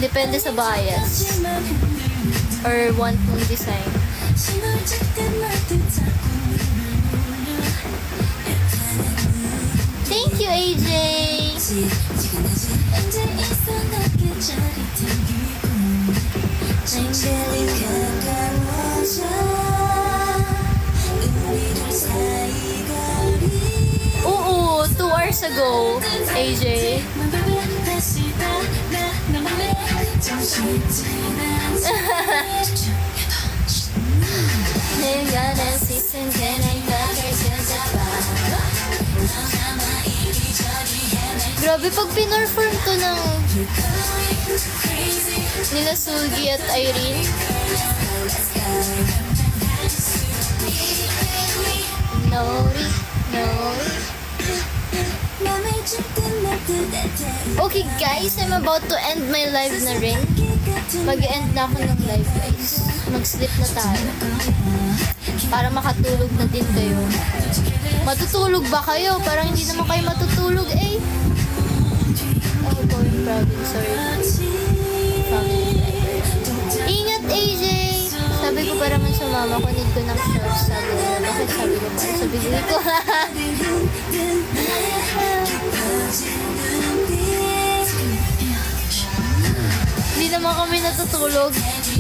Depende sa bias. Or want mong design. Thank you, AJ! Oo, 2 hours ago, AJ. Grabe, pag pinorform to ng nila Sugi at Irene. Nori. Okay guys, I'm about to end my live na rin. Mag-end na ako ng live guys. Mag-sleep na tayo. Para makatulog na din kayo. Matutulog ba kayo? Parang hindi naman kayo matutulog eh. Ako po yung province or family library. Ingat AJ! Sabi ko para man sa mama ko, need ko ng shorts. Sabi ko, bakit sabi ko para sa bigli ko? Hindi naman kami natutulog.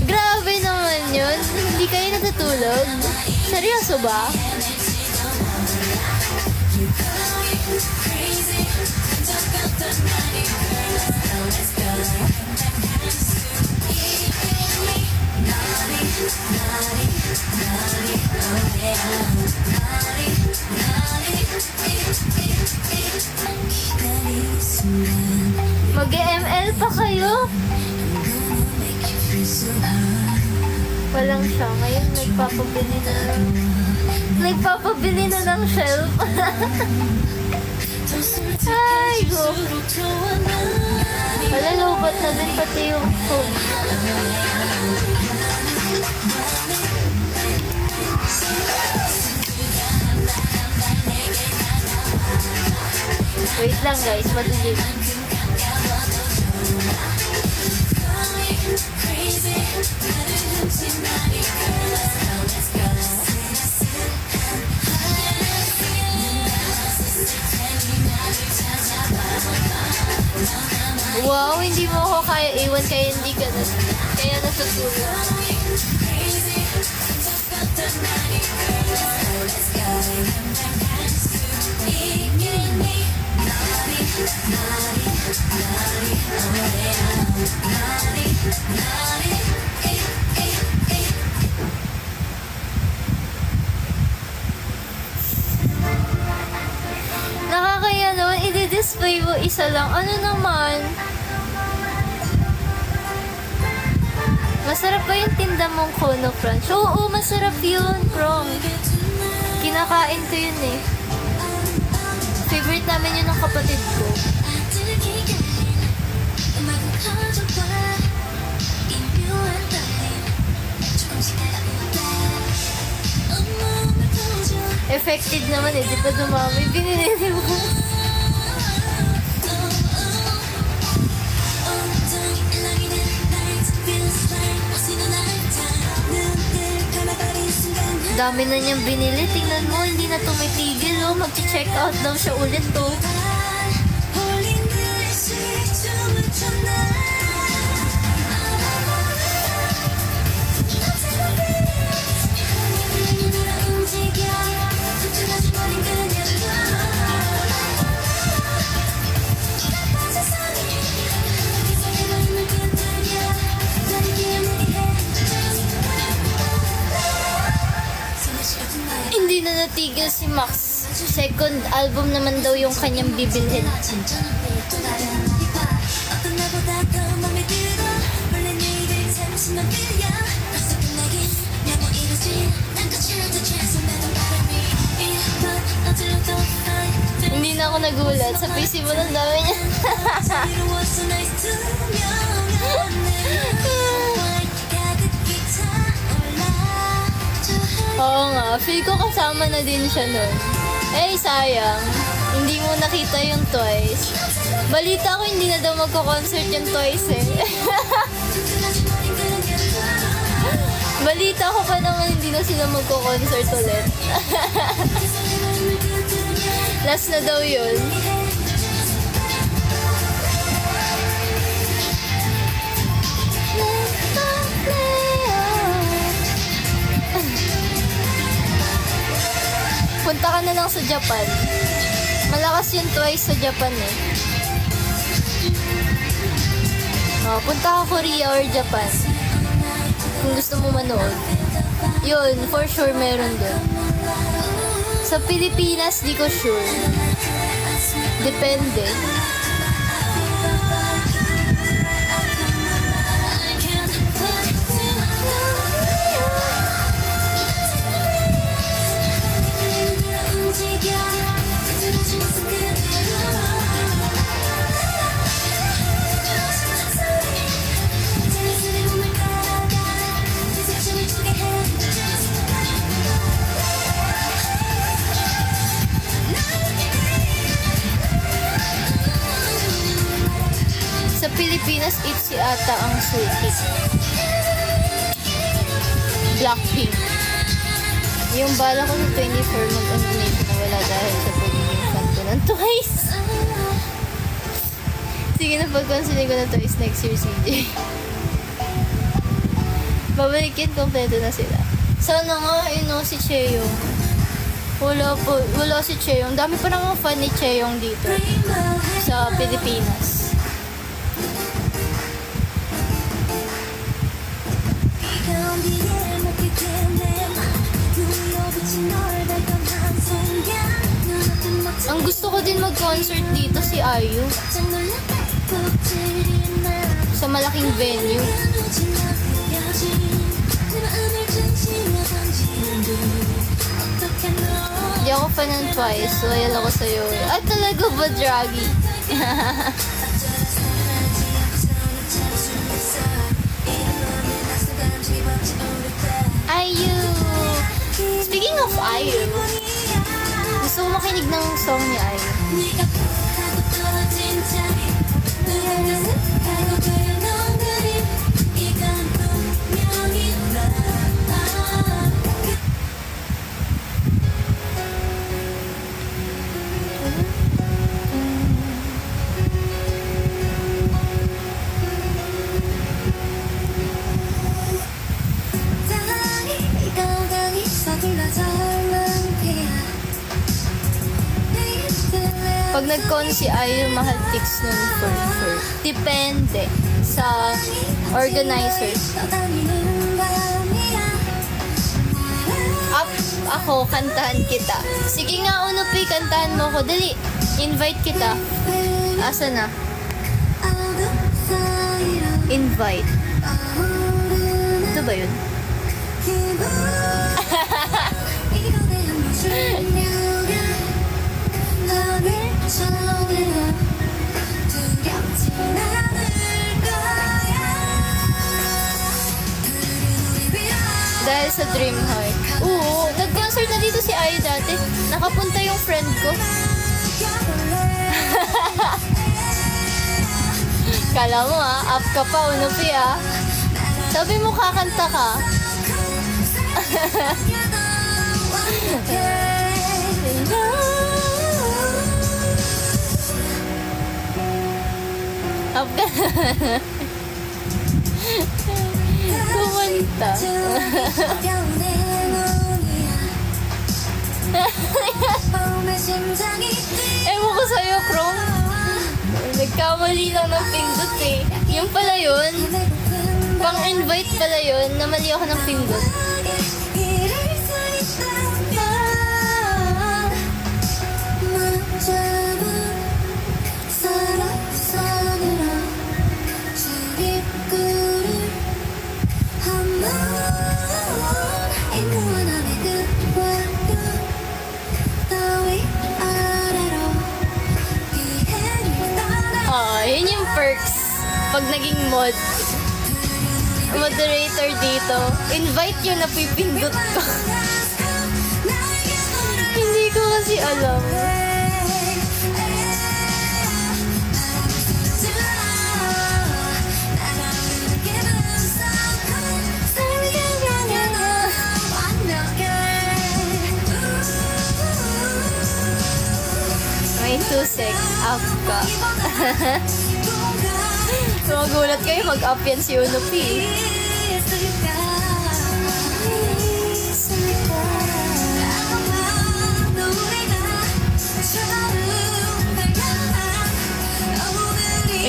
Grabe naman yun. Hindi kayo natutulog. Seryoso ba? Mag-ML pa kayo? Walang siya. Ngayon nagpapabili na ng shelf. Ay, go. Wala, lobat na din pati yung phone. Wait lang guys, madilim. Wow, hindi mo ako kaya iwan kaya hindi ka na. Kaya natutulog. Nakakaya naman, i-display mo isa lang. Ano naman? Masarap ba yung tinda mong Kono Crunch? Oo, masarap yun, Prong. Kinakain ko yun eh. Favorite namin yun ng kapatid ko. Effective naman eh, di ba dumami? Binili mo. Dami na niyang binili. Tingnan mo, hindi na tumitigil. Oh. Mag-check out daw siya ulit to. Hindi na natigil si Max. Second album naman daw yung kanyang bibilhin. Hindi na ako nagulat. Sa PC mo lang dami niya. Oo nga, feel ko kasama na din siya nun. Eh, sayang. Hindi mo nakita yung Twice. Balita ko hindi na daw magko-concert yung Twice eh. Balita ko pa naman hindi na sila magko-concert ulit. Last na daw yun. Punta ka na lang sa Japan. Malakas yung Twice sa Japan eh. Oh, punta ka Korea or Japan. Kung gusto mo manood. Yun, for sure meron dun. Sa Pilipinas, di ko sure. Depende. Sa Pilipinas, ITZY ata ang suki. Blackpink. Yung bala ko sa 24 mag-animate na wala dahil sa pagiging fan ko ng Twice. Sige na, pag-consider ko ng Twice next year, CJ. Babalikin, kompleto na sila. Sana nga, si Chaeyoung. Wala si Chaeyoung. Dami pa namang fan ni Chaeyoung dito sa Pilipinas. Ang gusto ko din mag-concert dito si IU. Sa malaking venue. Hindi ako fan ng Twice. Loyal ako sa'yo. At talaga ba, Draggy? IU! Speaking of IU, gusto ko makinig ng song ni IU. Pag nag-con si IU, mahal tics nun for sure. Depende sa organizers. Up ako, kantahan kita. Sige nga, Unupi, kantahan mo ko. Dali, invite kita. Asa na? Invite. Ito ba yun? Dahil sa Dream Heart. Oo, nag-concert na dito si IU dati. Nakapunta yung friend ko. Kala mo up ka pa, Unupi Sabi mo kakanta ka. Up ka. Kumanta. Ewan ko sa'yo, Chrome. Nagkamali lang ng pindot eh. Yung pala yun. Pang-invite pala yun. Namali ako ng pindot. Pag naging moderator dito, invite yun na pipindot ko. Hindi ko kasi alam. May 2 secs, up ka. Magulat kayo, mag-up yan si Uno P.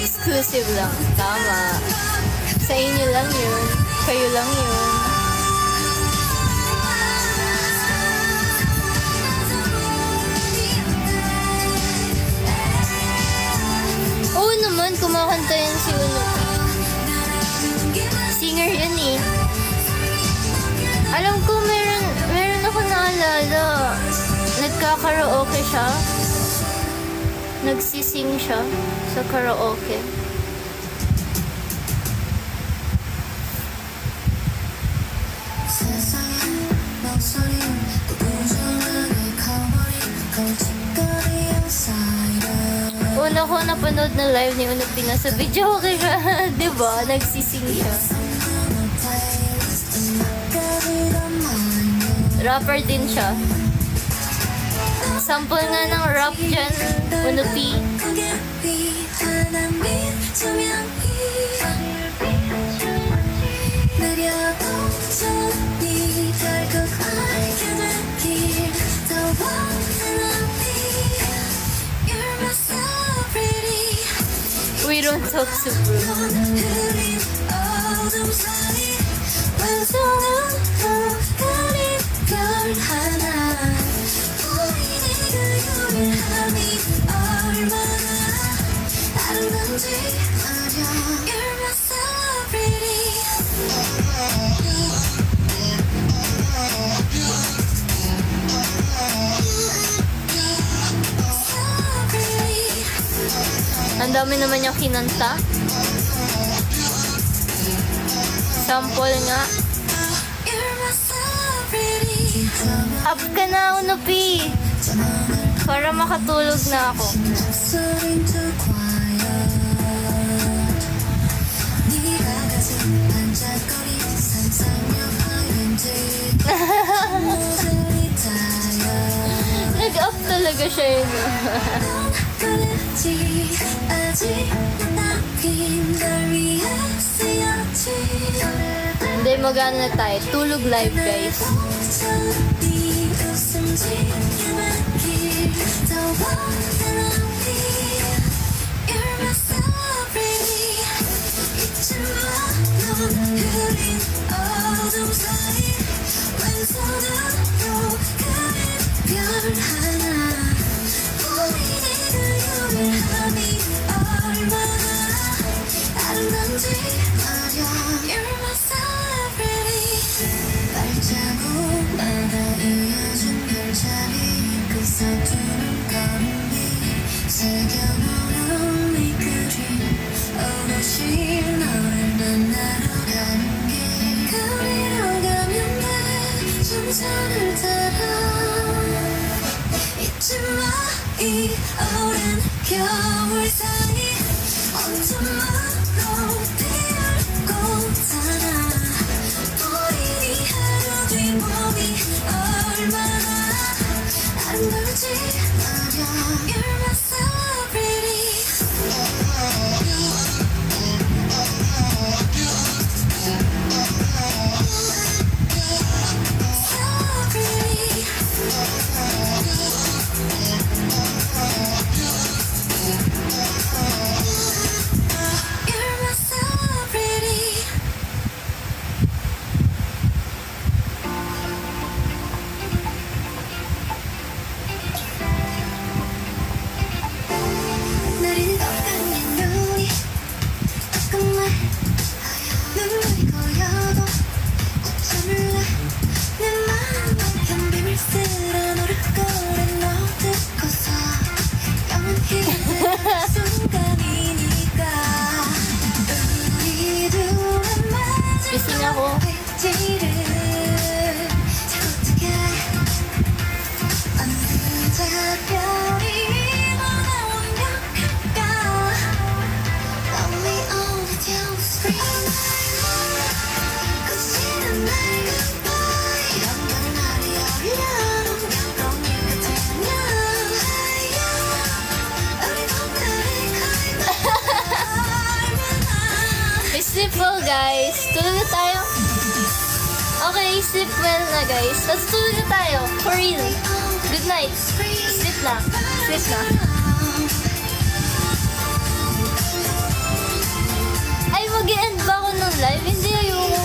Exclusive lang. Tama. Sa inyo lang yun. Kayo lang yun. Oo naman, kumakanta yan si Uno. Singer yan eh. Alam ko meron ako naalala. Nagkakaraoke siya. Nagsising siya sa karaoke. Una ko napanood na live ni Uno P, nasa video okay siya. Diba? Nagsising siya. Rapper din siya. Sample nga ng rap dyan, Uno P. We don't talk to Bruno. Ang dami naman yung kinanta. Sample nga. Up ka na, Uno P. Para makatulog na ako. Nag-up talaga siya yun. Hindi, magano na tayo. Tulog live, guys. Gising ako. Sleep well, guys. Tulog na tayo. Okay, sleep well na, guys. Tapos tulog na tayo. For real. Good night. Sleep na. Sleep na. Ay, mag-e-end ba ako ng live? Hindi, ayoko.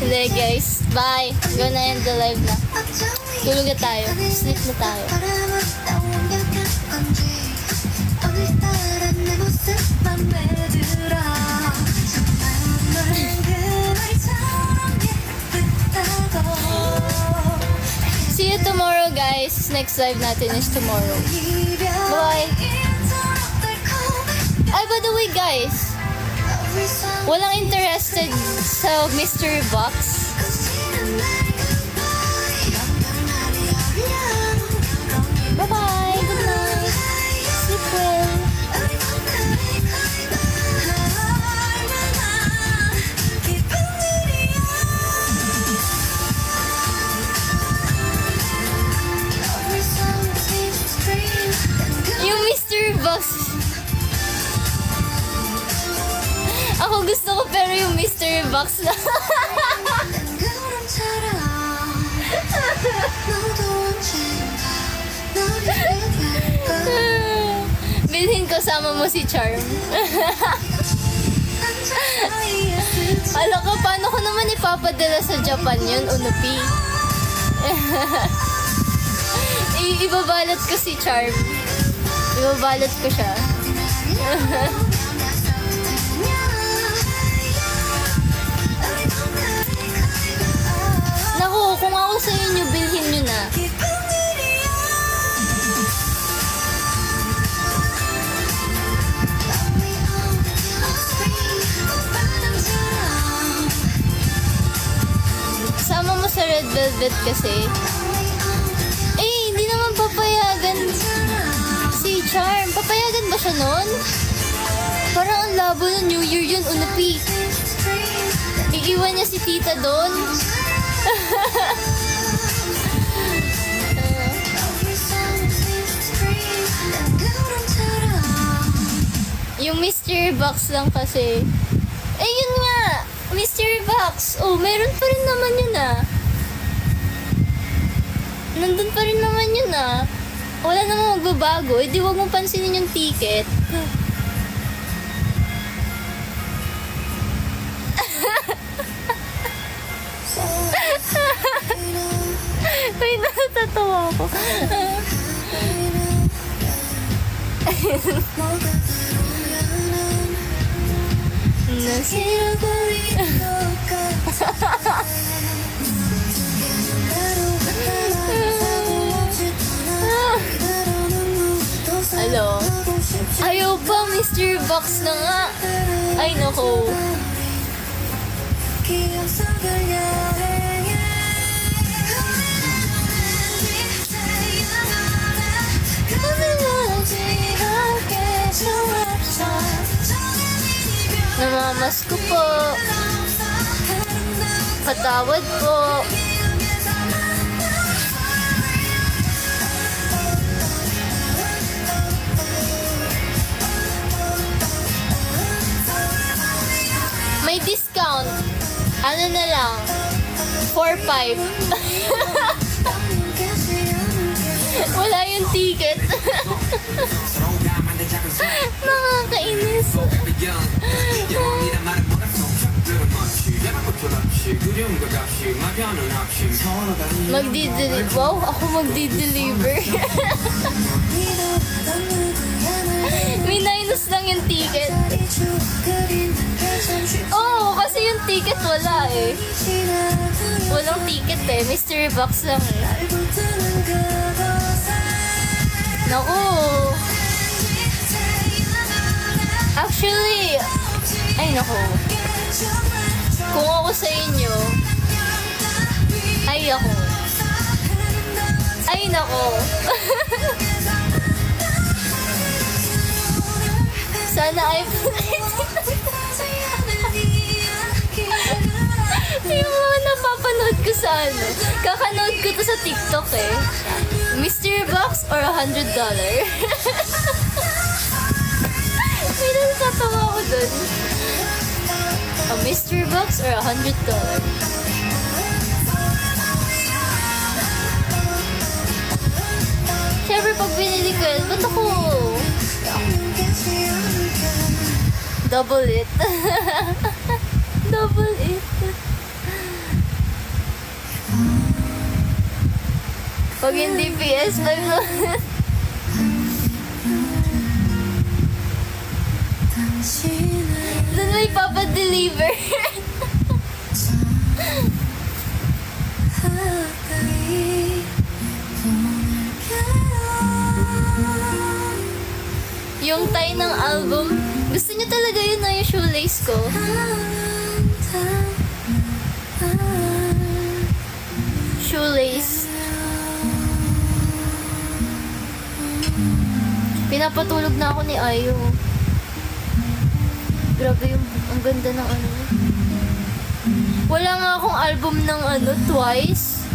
Hindi, guys. Bye. Gonna end the live na. Tulog na tayo. Sleep na tayo. See you tomorrow, guys. Next live natin is tomorrow. Bye. Ay, by the way, guys. Walang interested sa mystery box. Bye-bye. Good night. Sleep well. Yung mystery box. Ako gusto ko pero yung mystery box na. Bilhin ko, sama mo si Charm. Alam ko, paano ko naman ipapadala sa Japan yun, Unupi? Ibabalot ko si Charm. Ibabalot ko siya. Naku, kung ako sa inyo, bilhin nyo na. Sama mo sa Red Velvet kasi. Eh, hindi naman papayagan si Charm. Papayagan ba siya nun? Parang ang labo ng New Year yun, Unupi. Iiwan niya si tita doon. Yung mystery box lang kasi. Eh, yun nga. Mystery box. Oh, meron pa rin naman yun ah. Nandun pa rin naman yun ah. Wala namang magbabago. Eh, di wag mong pansinin yung ticket. Wait, natatawa ako. Hello? Ayaw pa, mystery box na nga. Ay, nako. Namamas ko po. Patawad po. May discount. Ano na lang? 4-5. Wala yung ticket. Nakakainis. Magdi-deliver. Wow, ako magdi-deliver. May minus lang yung ticket. Oo, kasi yung ticket wala eh. Walang ticket eh. Mystery box lang eh. Naku. Actually, ay naku. Kung ako sa inyo, ay ako. Ay nako. Sana ay yung mga napapanood ko sa ano. Kakanood ko to sa TikTok eh. Mystery box or $100? May natatawa ako dun. A mystery box or $100? Siyempre, pag binili ko yun, ba't ako? Double it. Double it. Pag hindi PS5 no? Doon may papadeliver. Yung tie ng album, gusto niyo talaga yun na yung shoelace ko. Shoelace. Pinapatulog na ako ni Ayo. Grabe yung, ang ganda ng ano. Wala nga akong album ng ano, Twice.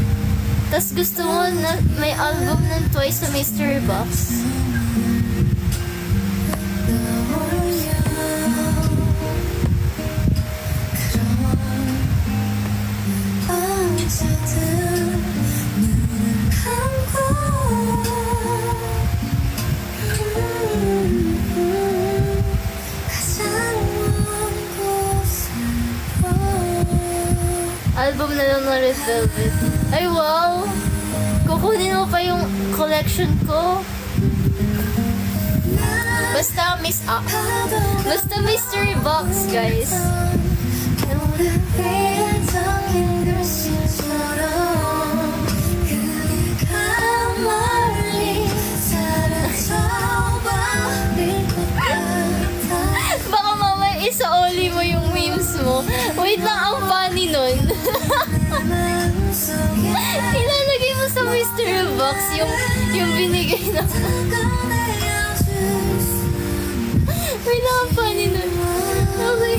Tas gusto mo na may album ng Twice sa mystery box. Album na lang ng Red Velvet. Ay wow! Kukunin mo pa yung collection ko. Basta basta mystery box, guys. Baka mamaya isa-oli mo yung memes mo. Wait lang, ang funny nun. Ilalagay mo sa mystery box yung binigay na. Wait lang, ang funny nun. Okay.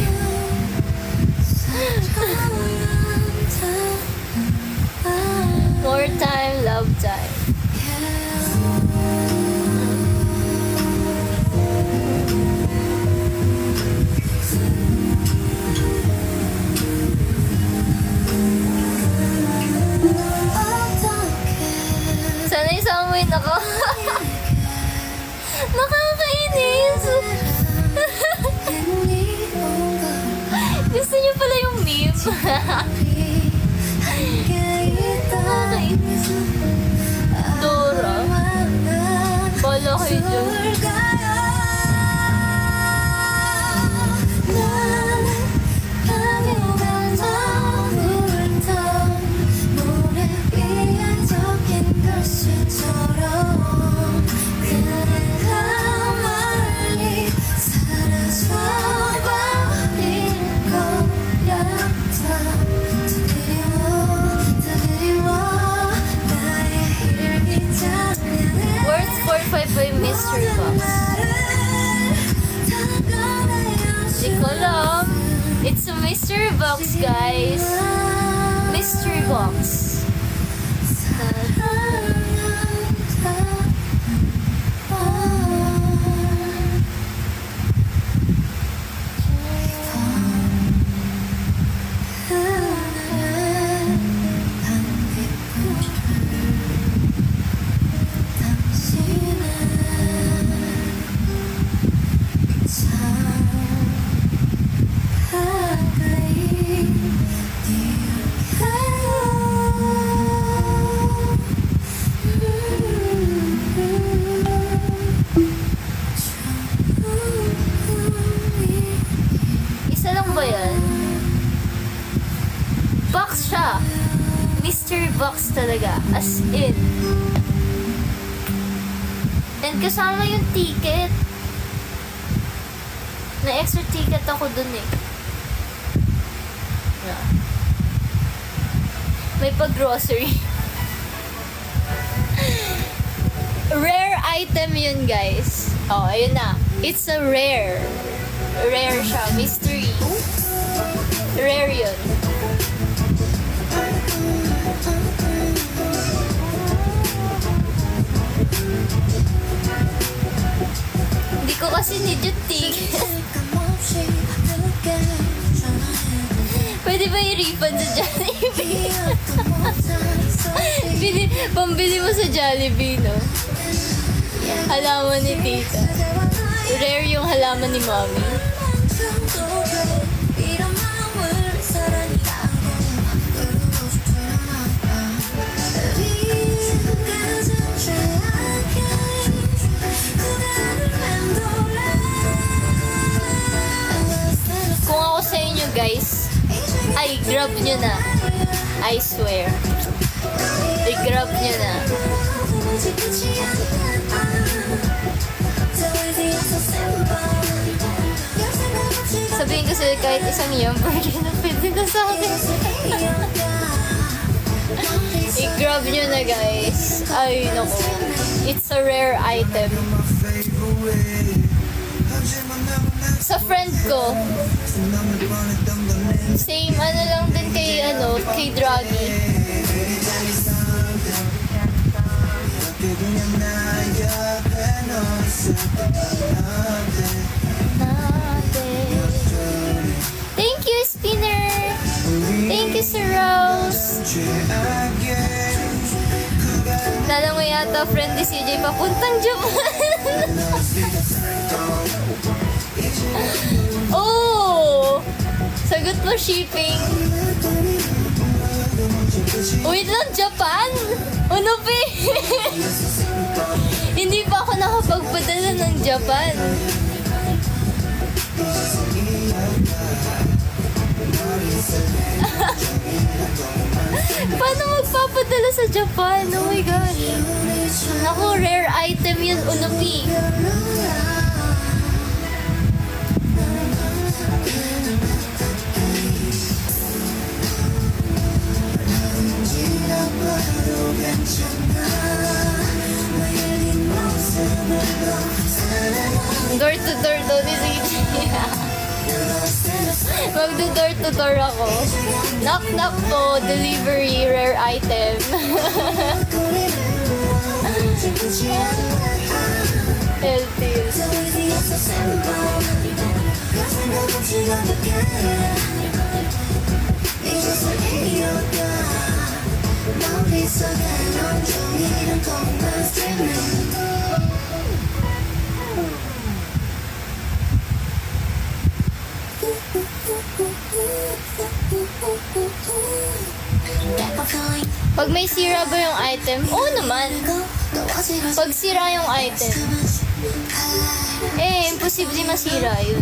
More time, love time. Sana isama mo yun ako. Nakakainis. Gusto niyo pala yung meme. Nakakainis. Dora. Bala kayo dyan. Worth 455 mystery box. Di ko alam. It's a mystery box, guys. Mystery box. Isa lang ba yan? Box siya. Mystery box talaga. As in. And And kasama yung ticket. Na extra ticket ako dun eh. Yeah. May pag-grocery. Rare item yun, guys. Oh, ayun na. It's a rare. Rare siya. Mystery. Rare yun. Hindi ko kasi need yung ticket. Pwede ba i-refund sa Jollibee? Pambili mo sa Jollibee, no? Halaman ni tita. Rare yung halaman ni mommy. Kung ako sa inyo, guys, ay, grab nyo na. I swear. I-grab nyo na. Sabihin ko sila kahit isang hamburger na pwede na sa akin. I-grab nyo na, guys. Ay, naku. It's a rare item. Sa friend ko, same ano lang din kay Draghi. Thank you, Spinner. Thank you, Sir Rose. Lala mo yata, friend ni CJ, papuntang Japan. Oh! Sagot mo shipping. Wait lang, Japan? Ano ba? Hindi pa ako nakapagpadala ng Japan. Paano magpapadala sa Japan? Oh my gosh. Naku, rare item yun, unupi. Door to door daw ni CJ. Magdo-door to door ako. Knock knock po, delivery, rare item. Healthy. Pag may sira ba yung item? Oo naman. Pag sira yung item, imposible masira yun.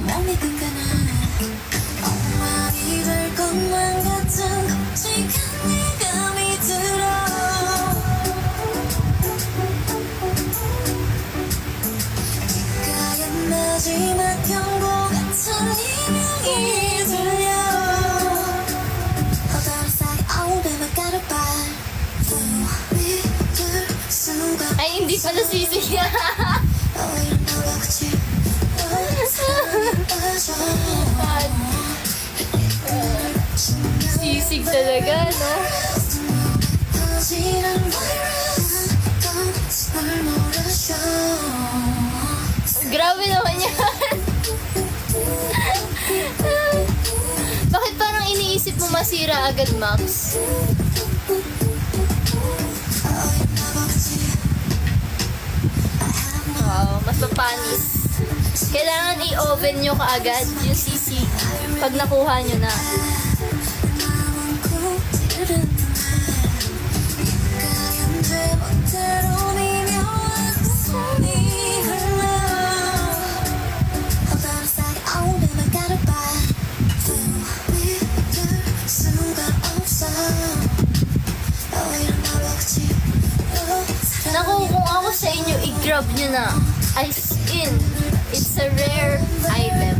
Ay, hindi pala sisig. Sisig talaga, no? Grabe naman yan. Bakit parang iniisip mo masira agad, Max? Wow, mas mapanis. Kailangan i-oven nyo kaagad yung sisig pag nakuha nyo na. Naku, kung ako sa inyo, i-drop nyo na. As in, it's a rare item.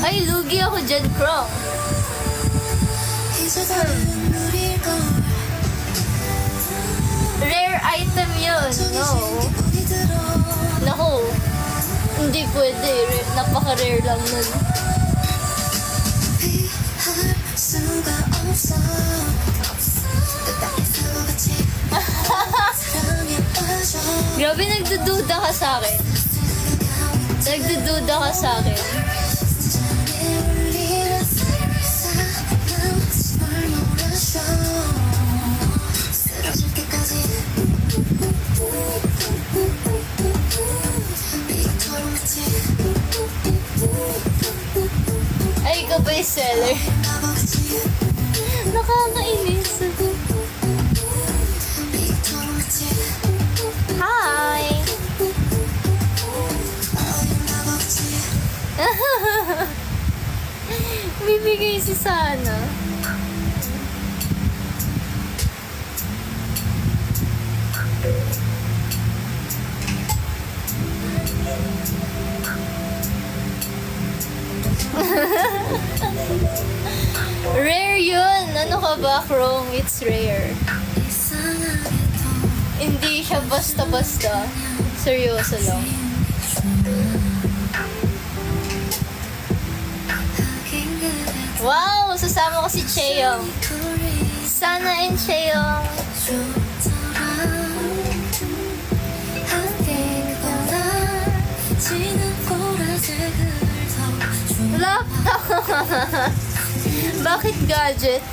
Ay, lugi ako dyan, Krong. Rare item yun, no? Naku, hindi pwede. Napaka-rare lang nun. Grabe, nagdududa ka sa akin. Nagdududa ka sa akin. Ay, ikaw ba yung seller? Nakakainis. Hi! Bibigay si Sana. Rare yun! Ano ka ba, Chrome? It's rare. Hindi siya basta-basta. Seryoso lang. Wow! Sasama ko si Cheong. Sana and Cheong. Laptop! Bakit gadget?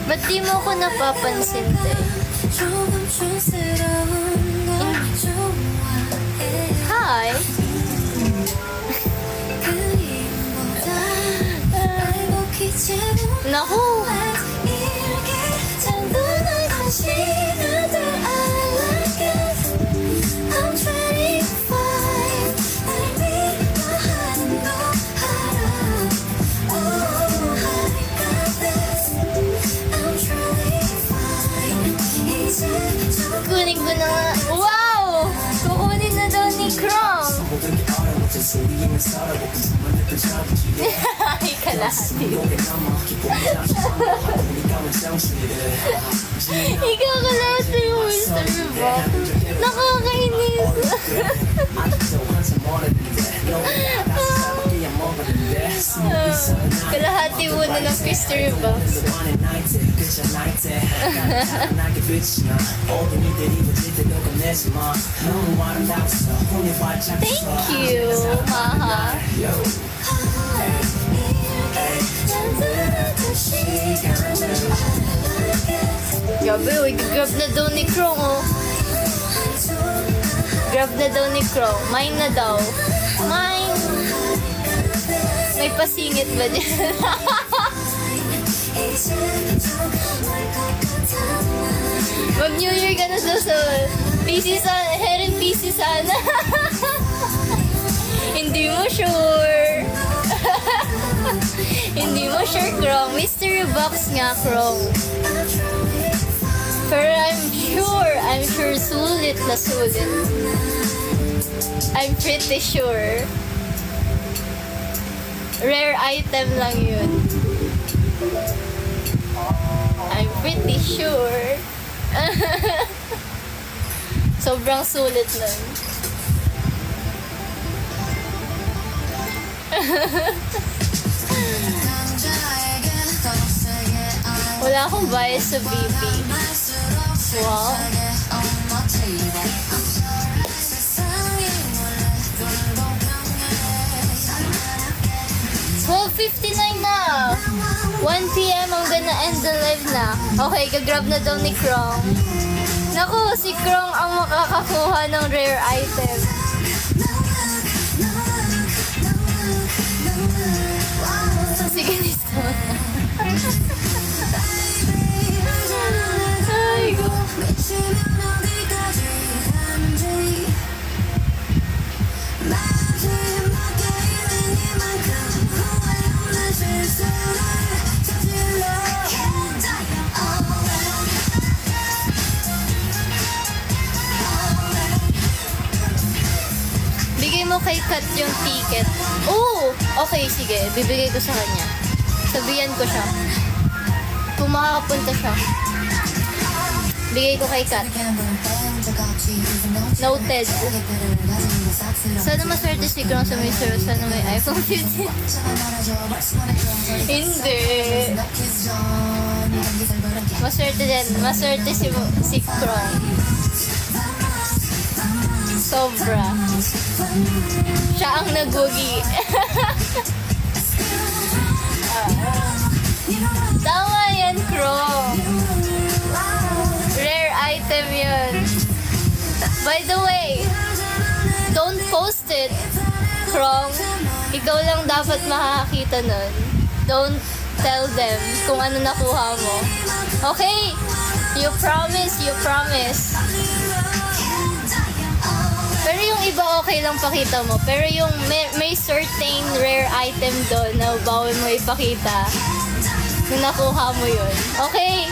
Ba't di mo ko napapansin, te? Hi! Naku! Kunin ko na nga. Wow! Kukunin na daw ni Krong. Ay, kalahati. Ikaw kalahati mo, Mr. Bob. Nakakainis. Kalahati mo na ng Mystery Box. Thank you, Maha. Grabe, uy, grab na daw ni Krong, oh. Grab na daw ni Krong. Mine na daw. Mine. May pasingit ba dyan? Mag New Year ka na sa PC sana, Heron PC sana. Hindi mo sure. Hindi mo sure, Krong. Mystery box nga, Krong. Pero I'm sure sulit na sulit. I'm pretty sure. Rare item lang yun. I'm pretty sure. Sobrang sulit nun. Wala akong bias sa BP. Wow. 12:59 na. 1 PM ang gonna end the live na. Okay, kagrab na daw ni Krong. Naku, si Krong ang makakakuha ng rare item. Sige, nito na. Ay, go. Bigay mo kay Kat yung ticket. Oh! Okay, sige. Bibigay ko sa kanya. Sabihan ko siya. Kung makakapunta siya. Bigay ko kay Kat. Noted. Sana maswerte si Krong sa may sir. Sana may iPhone 15. Hindi. Maswerte din. Maswerte si Krong. Sobra. Siya ang nagugi. Tama yan, Krong. Rare item yun. By the way, don't post it, Krong. Ikaw lang dapat makakakita nun. Don't tell them kung ano nakuha mo. Okay? You promise, you promise. Pero yung iba okay lang pakita mo. Pero yung may certain rare item doon na bawal mo ipakita nung nakuha mo yun. Okay?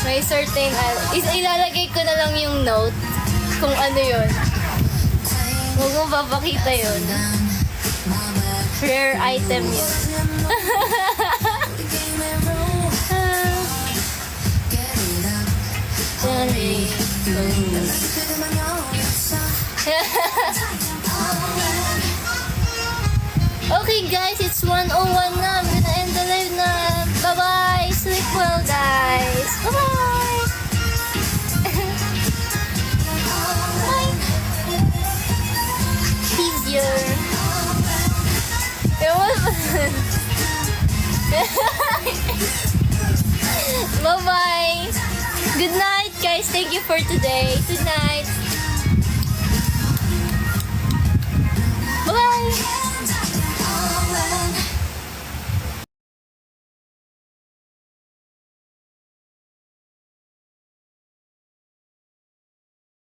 May certain... ilalagay ko na lang yung note kung ano yun. Huwag mo papakita yun. Rare item yun. Okay guys, it's 1:01 na. I'm gonna end the live na. Bye-bye. Sleep well guys. Bye-bye. Bye. Easier. Bye-bye. Good night guys. Thank you for today. Good night.